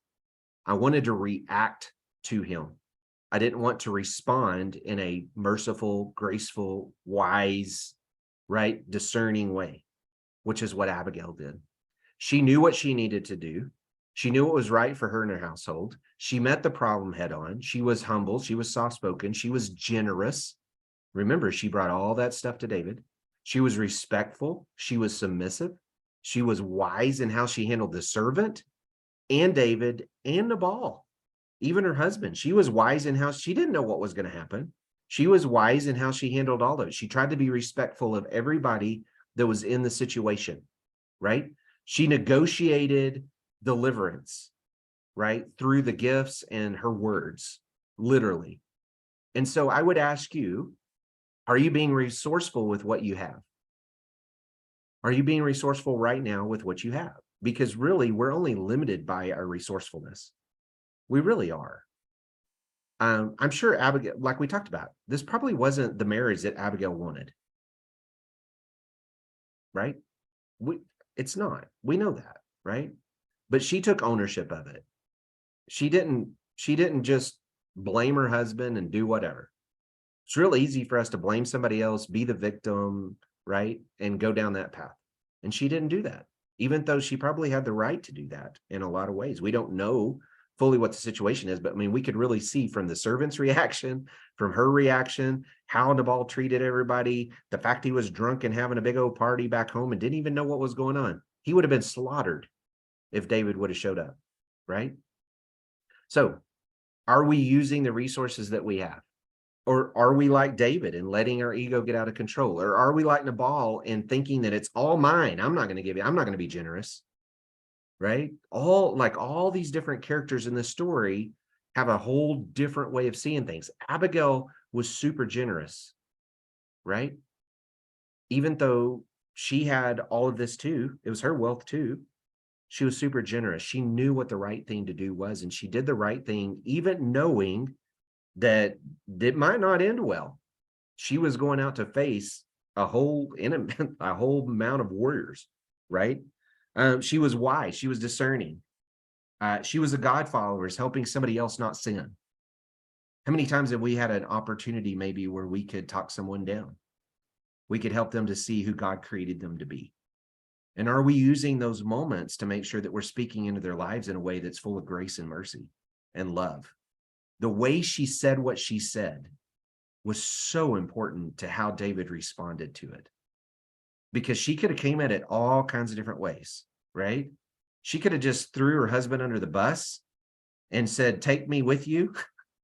I wanted to react to him. I didn't want to respond in a merciful, graceful, wise, right, discerning way, which is what Abigail did. She knew what she needed to do. She knew what was right for her and her household. She met the problem head on. She was humble. She was soft-spoken. She was generous. Remember, she brought all that stuff to David. She was respectful. She was submissive. She was wise in how she handled the servant and David and Nabal, even her husband. She was wise in how she didn't know what was going to happen. She was wise in how she handled all of it. She tried to be respectful of everybody that was in the situation, right? She negotiated deliverance, right? Through the gifts and her words, literally. And so I would ask you, are you being resourceful with what you have? Are you being resourceful right now with what you have? Because really, we're only limited by our resourcefulness. We really are. I'm sure Abigail, like we talked about, this probably wasn't the marriage that Abigail wanted. Right? It's not. We know that, right? But she took ownership of it. She didn't just blame her husband and do whatever. It's real easy for us to blame somebody else, be the victim, right? And go down that path. And she didn't do that, even though she probably had the right to do that in a lot of ways. We don't know fully what the situation is, but we could really see from the servant's reaction, from her reaction, how Nabal treated everybody, the fact he was drunk and having a big old party back home and didn't even know what was going on. He would have been slaughtered if David would have showed up, right? So are we using the resources that we have? Or are we like David and letting our ego get out of control? Or are we like Nabal and thinking that it's all mine? I'm not going to give you, I'm not going to be generous. Right? All these different characters in the story have a whole different way of seeing things. Abigail was super generous, right? Even though she had all of this too, it was her wealth too. She was super generous. She knew what the right thing to do was, and she did the right thing, even knowing that it might not end well. She was going out to face a whole amount of warriors, right? She was wise. She was discerning. She was a God follower, helping somebody else not sin. How many times have we had an opportunity maybe where we could talk someone down? We could help them to see who God created them to be. And are we using those moments to make sure that we're speaking into their lives in a way that's full of grace and mercy and love? The way she said what she said was so important to how David responded to it. Because she could have came at it all kinds of different ways, right? She could have just threw her husband under the bus and said, take me with you.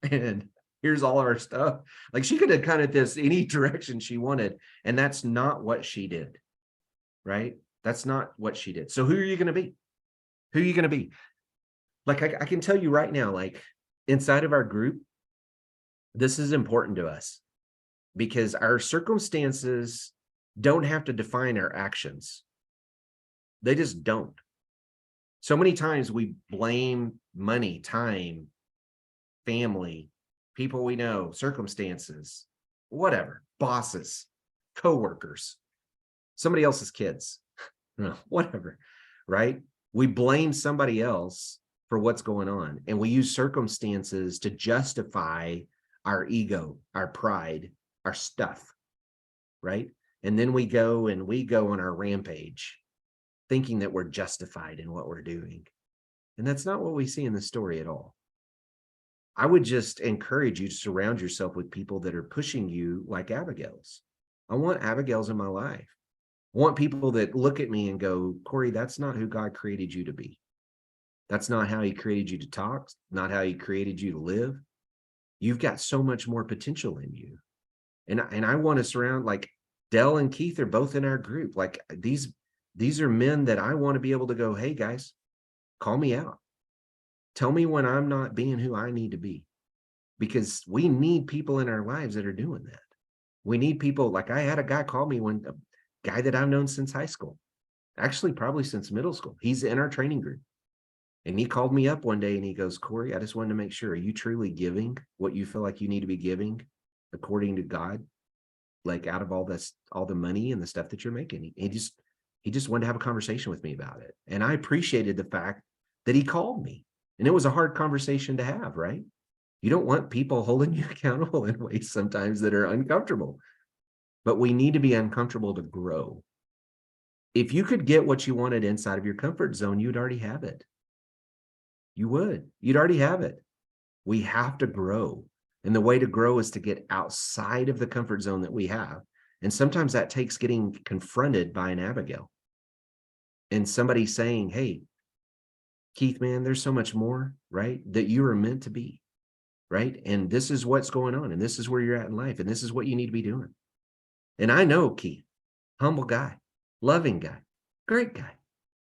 And here's all our stuff. Like she could have kind of this any direction she wanted. And that's not what she did, right? That's not what she did. So who are you going to be? Who are you going to be? Like I can tell you right now, like inside of our group, this is important to us because our circumstances don't have to define our actions. They just don't. So many times we blame money, time, family, people we know, circumstances, whatever, bosses, coworkers, somebody else's kids, whatever, right? We blame somebody else for what's going on. And we use circumstances to justify our ego, our pride, our stuff, right? And then we go on our rampage thinking that we're justified in what we're doing. And that's not what we see in the story at all. I would just encourage you to surround yourself with people that are pushing you like Abigail's. I want Abigail's in my life. I want people that look at me and go, Cory, that's not who God created you to be. That's not how he created you to talk, not how he created you to live. You've got so much more potential in you. And I want to surround, like Dell and Keith are both in our group. Like these are men that I want to be able to go, hey guys, call me out. Tell me when I'm not being who I need to be, because we need people in our lives that are doing that. We need people. Like I had a guy call me a guy that I've known since high school, actually probably since middle school. He's in our training group. And he called me up one day and he goes, Cory, I just wanted to make sure, are you truly giving what you feel like you need to be giving according to God? Like out of all the money and the stuff that you're making. He just wanted to have a conversation with me about it. And I appreciated the fact that he called me. And it was a hard conversation to have, right? You don't want people holding you accountable in ways sometimes that are uncomfortable. But we need to be uncomfortable to grow. If you could get what you wanted inside of your comfort zone, you'd already have it. You would. You'd already have it. We have to grow. And the way to grow is to get outside of the comfort zone that we have. And sometimes that takes getting confronted by an Abigail and somebody saying, hey, Keith, man, there's so much more, right? That you are meant to be, right? And this is what's going on. And this is where you're at in life. And this is what you need to be doing. And I know Keith, humble guy, loving guy, great guy,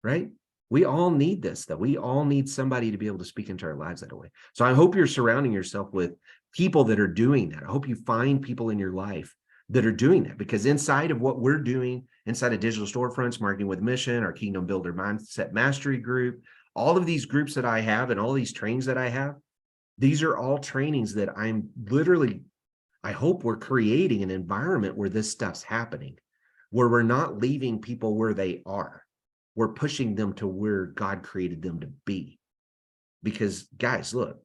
right? We all need this, though. We all need somebody to be able to speak into our lives that way. So I hope you're surrounding yourself with people that are doing that. I hope you find people in your life that are doing that, because inside of what we're doing, inside of Digital Storefronts, Marketing with Mission, our Kingdom Builder Mindset Mastery group, all of these groups that I have and all these trainings that I have, these are all trainings that I'm literally, I hope we're creating an environment where this stuff's happening, where we're not leaving people where they are. We're pushing them to where God created them to be. Because guys, look,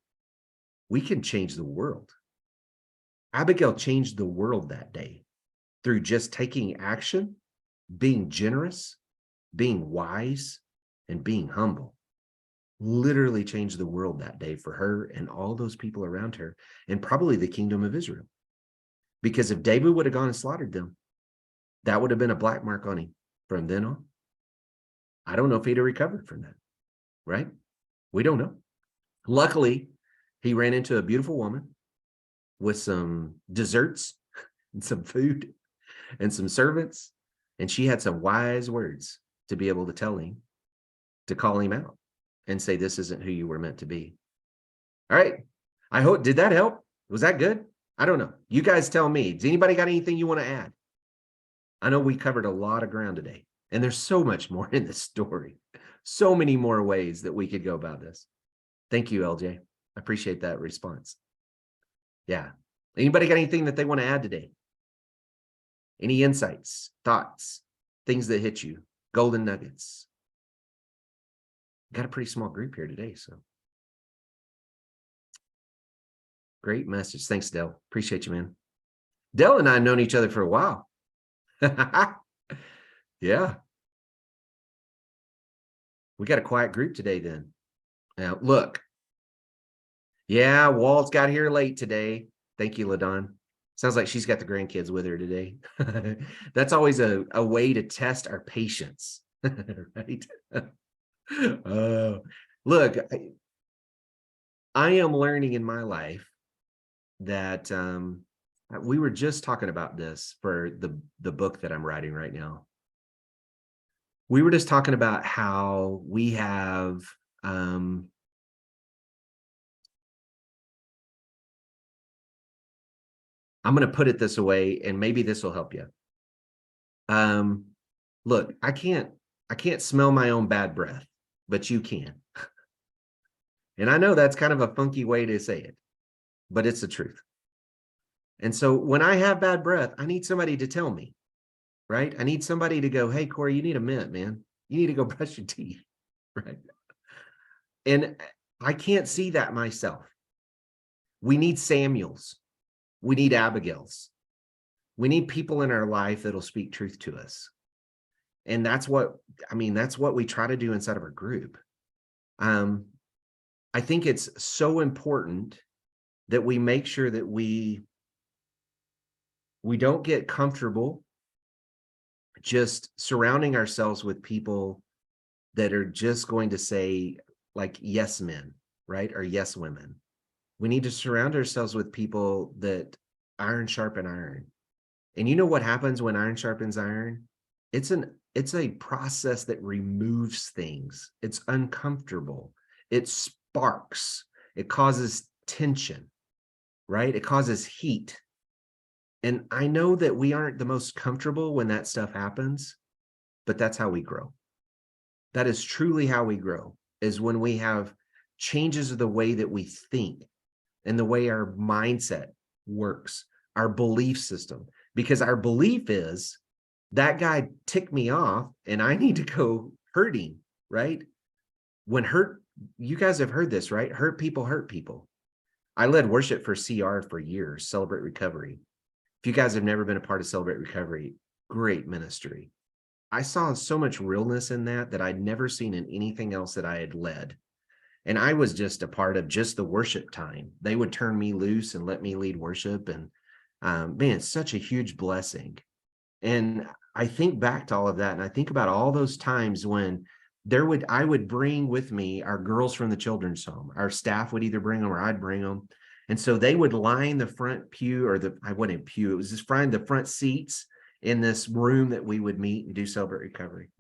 we can change the world. Abigail changed the world that day through just taking action, being generous, being wise, and being humble. Literally changed the world that day for her and all those people around her, and probably the kingdom of Israel. Because if David would have gone and slaughtered them, that would have been a black mark on him from then on. I don't know if he'd have recovered from that, right? We don't know. Luckily, he ran into a beautiful woman with some desserts and some food and some servants. And she had some wise words to be able to tell him, to call him out and say, this isn't who you were meant to be. All right. I hope, did that help? Was that good? I don't know. You guys tell me. Does anybody got anything you want to add? I know we covered a lot of ground today, and there's so much more in this story. So many more ways that we could go about this. Thank you, LJ. I appreciate that response. Yeah. Anybody got anything that they want to add today? Any insights, thoughts, things that hit you, golden nuggets? Got a pretty small group here today, so. Great message. Thanks, Dell. Appreciate you, man. Dell and I have known each other for a while. Yeah. We got a quiet group today then. Now, look. Yeah, Walt's got here late today. Thank you, LaDon. Sounds like she's got the grandkids with her today. That's always a way to test our patience, right? Look, I am learning in my life that we were just talking about this for the book that I'm writing right now. We were just talking about how we have I'm going to put it this way, and maybe this will help you. Look, I can't smell my own bad breath, but you can. And I know that's kind of a funky way to say it, but it's the truth. And so when I have bad breath, I need somebody to tell me, right? I need somebody to go, hey, Cory, you need a mint, man. You need to go brush your teeth, right? And I can't see that myself. We need Samuels. We need Abigails. We need people in our life that'll speak truth to us. And that's what, that's what we try to do inside of our group. I think it's so important that we make sure that we don't get comfortable just surrounding ourselves with people that are just going to say like yes men, right? Or yes women. We need to surround ourselves with people that iron sharpen iron. And you know what happens when iron sharpens iron? It's a process that removes things. It's uncomfortable. It sparks. It causes tension, right? It causes heat. And I know that we aren't the most comfortable when that stuff happens, but that's how we grow. That is truly how we grow, is when we have changes of the way that we think and the way our mindset works, our belief system, because our belief is that guy ticked me off and I need to go hurt him, right? You guys have heard this, right? Hurt people. I led worship for CR for years, Celebrate Recovery. If you guys have never been a part of Celebrate Recovery, great ministry. I saw so much realness in that I'd never seen in anything else that I had led. And I was just a part of just the worship time. They would turn me loose and let me lead worship. And man, it's such a huge blessing. And I think back to all of that, and I think about all those times when I would bring with me our girls from the children's home. Our staff would either bring them or I'd bring them. And so they would line the front pew, or I wasn't pew, it was just find the front seats in this room that we would meet and do Celebrate Recovery.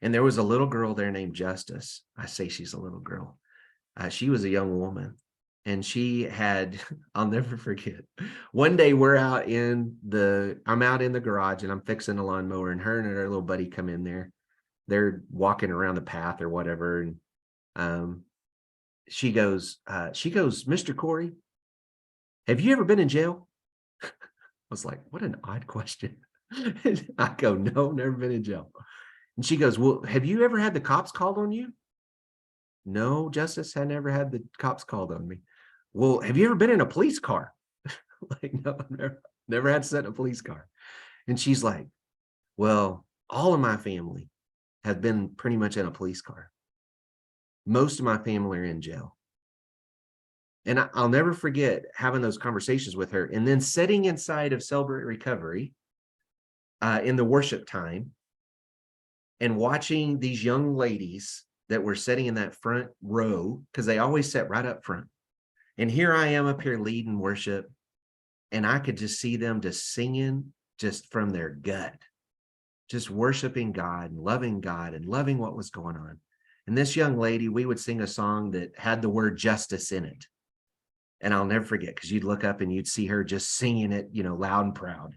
And there was a little girl there named Justice. I say she's a little girl. She was a young woman. And she had, I'll never forget, one day I'm out in the garage and I'm fixing a lawnmower, and her and her little buddy come in there. They're walking around the path or whatever. And she goes, Mr. Cory, have you ever been in jail? I was like, what an odd question. I go, no, never been in jail. And she goes, well, have you ever had the cops called on you? No, Justice, I never had the cops called on me. Well, have you ever been in a police car? Like, no, never had to sit in a police car. And she's like, well, all of my family has been pretty much in a police car. Most of my family are in jail. And I'll never forget having those conversations with her, and then sitting inside of Celebrate Recovery in the worship time and watching these young ladies that were sitting in that front row, because they always sat right up front. And here I am up here leading worship, and I could just see them just singing just from their gut, just worshiping God and loving what was going on. And this young lady, we would sing a song that had the word justice in it. And I'll never forget, because you'd look up and you'd see her just singing it, loud and proud.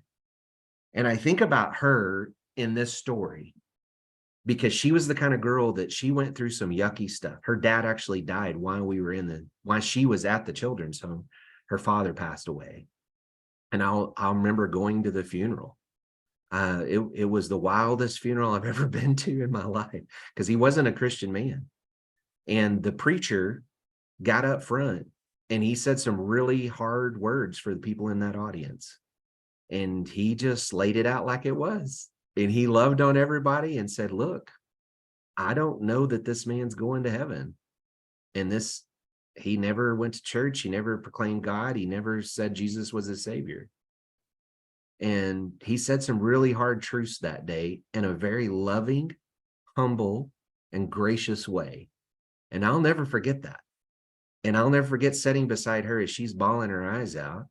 And I think about her in this story because she was the kind of girl that she went through some yucky stuff. Her dad actually died while she was at the children's home. Her father passed away. And I'll remember going to the funeral. It was the wildest funeral I've ever been to in my life because he wasn't a Christian man. And the preacher got up front and he said some really hard words for the people in that audience. And he just laid it out like it was. And he loved on everybody and said, look, I don't know that this man's going to heaven. And he never went to church. He never proclaimed God. He never said Jesus was his savior. And he said some really hard truths that day in a very loving, humble, and gracious way. And I'll never forget that. And I'll never forget sitting beside her as she's bawling her eyes out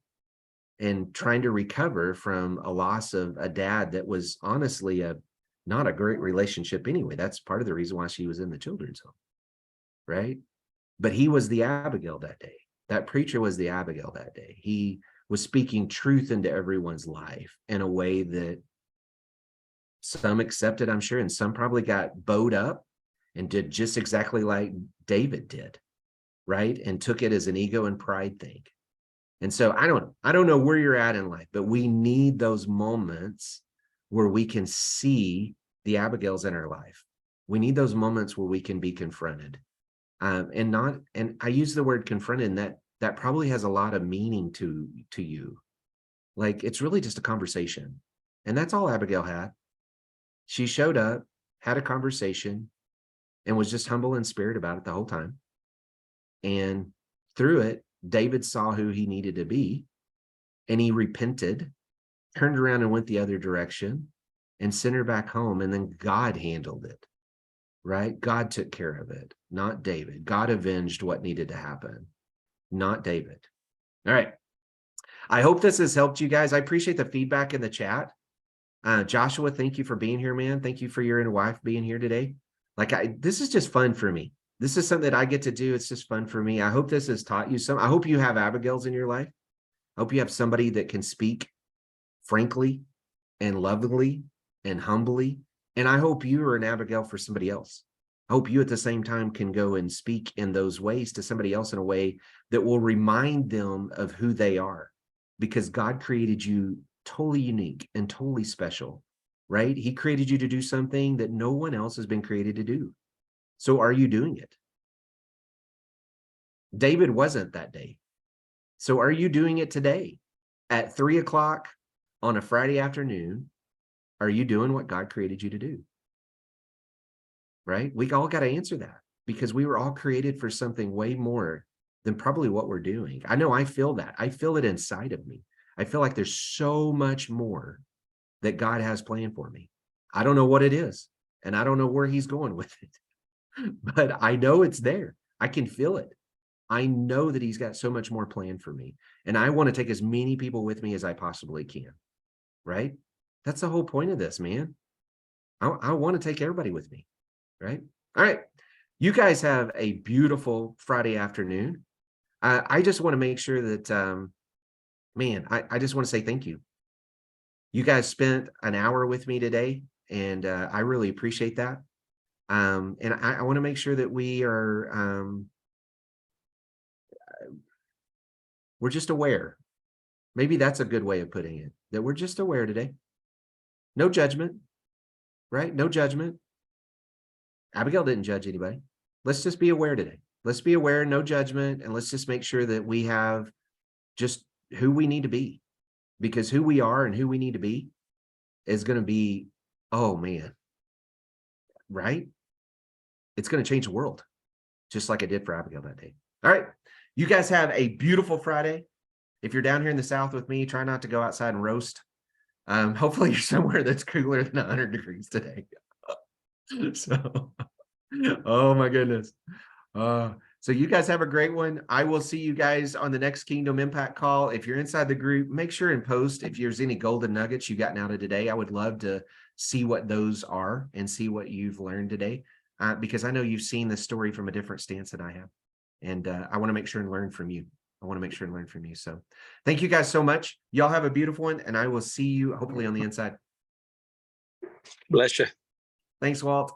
and trying to recover from a loss of a dad that was honestly not a great relationship anyway. That's part of the reason why she was in the children's home, right? But he was the Abigail that day. That preacher was the Abigail that day. He was speaking truth into everyone's life in a way that some accepted, I'm sure, and some probably got bowed up and did just exactly like David did, right? And took it as an ego and pride thing. And so I don't know where you're at in life, but we need those moments where we can see the Abigails in our life. We need those moments where we can be confronted. And I use the word confronted, and that probably has a lot of meaning to you. Like, it's really just a conversation. And that's all Abigail had. She showed up, had a conversation, and was just humble in spirit about it the whole time. And through it, David saw who he needed to be, and he repented, turned around and went the other direction, and sent her back home. And then God handled it, right? God took care of it, not David. God avenged what needed to happen, not David. All right. I hope this has helped you guys. I appreciate the feedback in the chat. Joshua, thank you for being here, man. Thank you for your and wife being here today. This is just fun for me. This is something that I get to do. It's just fun for me. I hope this has taught you some. I hope you have Abigails in your life. I hope you have somebody that can speak frankly and lovingly and humbly. And I hope you are an Abigail for somebody else. I hope you at the same time can go and speak in those ways to somebody else in a way that will remind them of who they are, because God created you totally unique and totally special, right? He created you to do something that no one else has been created to do. So are you doing it? David wasn't that day. So are you doing it today at 3 o'clock on a Friday afternoon? Are you doing what God created you to do? Right? We all got to answer that, because we were all created for something way more than probably what we're doing. I know I feel that. I feel it inside of me. I feel like there's so much more that God has planned for me. I don't know what it is, and I don't know where he's going with it. But I know it's there. I can feel it. I know that he's got so much more planned for me. And I want to take as many people with me as I possibly can. Right? That's the whole point of this, man. I want to take everybody with me. Right? All right. You guys have a beautiful Friday afternoon. I just want to make sure that, I just want to say thank you. You guys spent an hour with me today, and I really appreciate that. And I want to make sure that we are, we're just aware. Maybe that's a good way of putting it, that we're just aware today. No judgment, right? No judgment. Abigail didn't judge anybody. Let's just be aware today. Let's be aware, no judgment, and let's just make sure that we have just who we need to be, because who we are and who we need to be is going to be, oh man, right? It's going to change the world, just like it did for Abigail that day. All right. You guys have a beautiful Friday. If you're down here in the South with me, try not to go outside and roast. Hopefully you're somewhere that's cooler than 100 degrees today. So, oh my goodness. So you guys have a great one. I will see you guys on the next Kingdom Impact call. If you're inside the group, make sure and post if there's any golden nuggets you've gotten out of today. I would love to see what those are and see what you've learned today, because I know you've seen this story from a different stance than I have. And I want to make sure and learn from you. So thank you guys so much. Y'all have a beautiful one, and I will see you hopefully on the inside. Bless you. Thanks, Walt.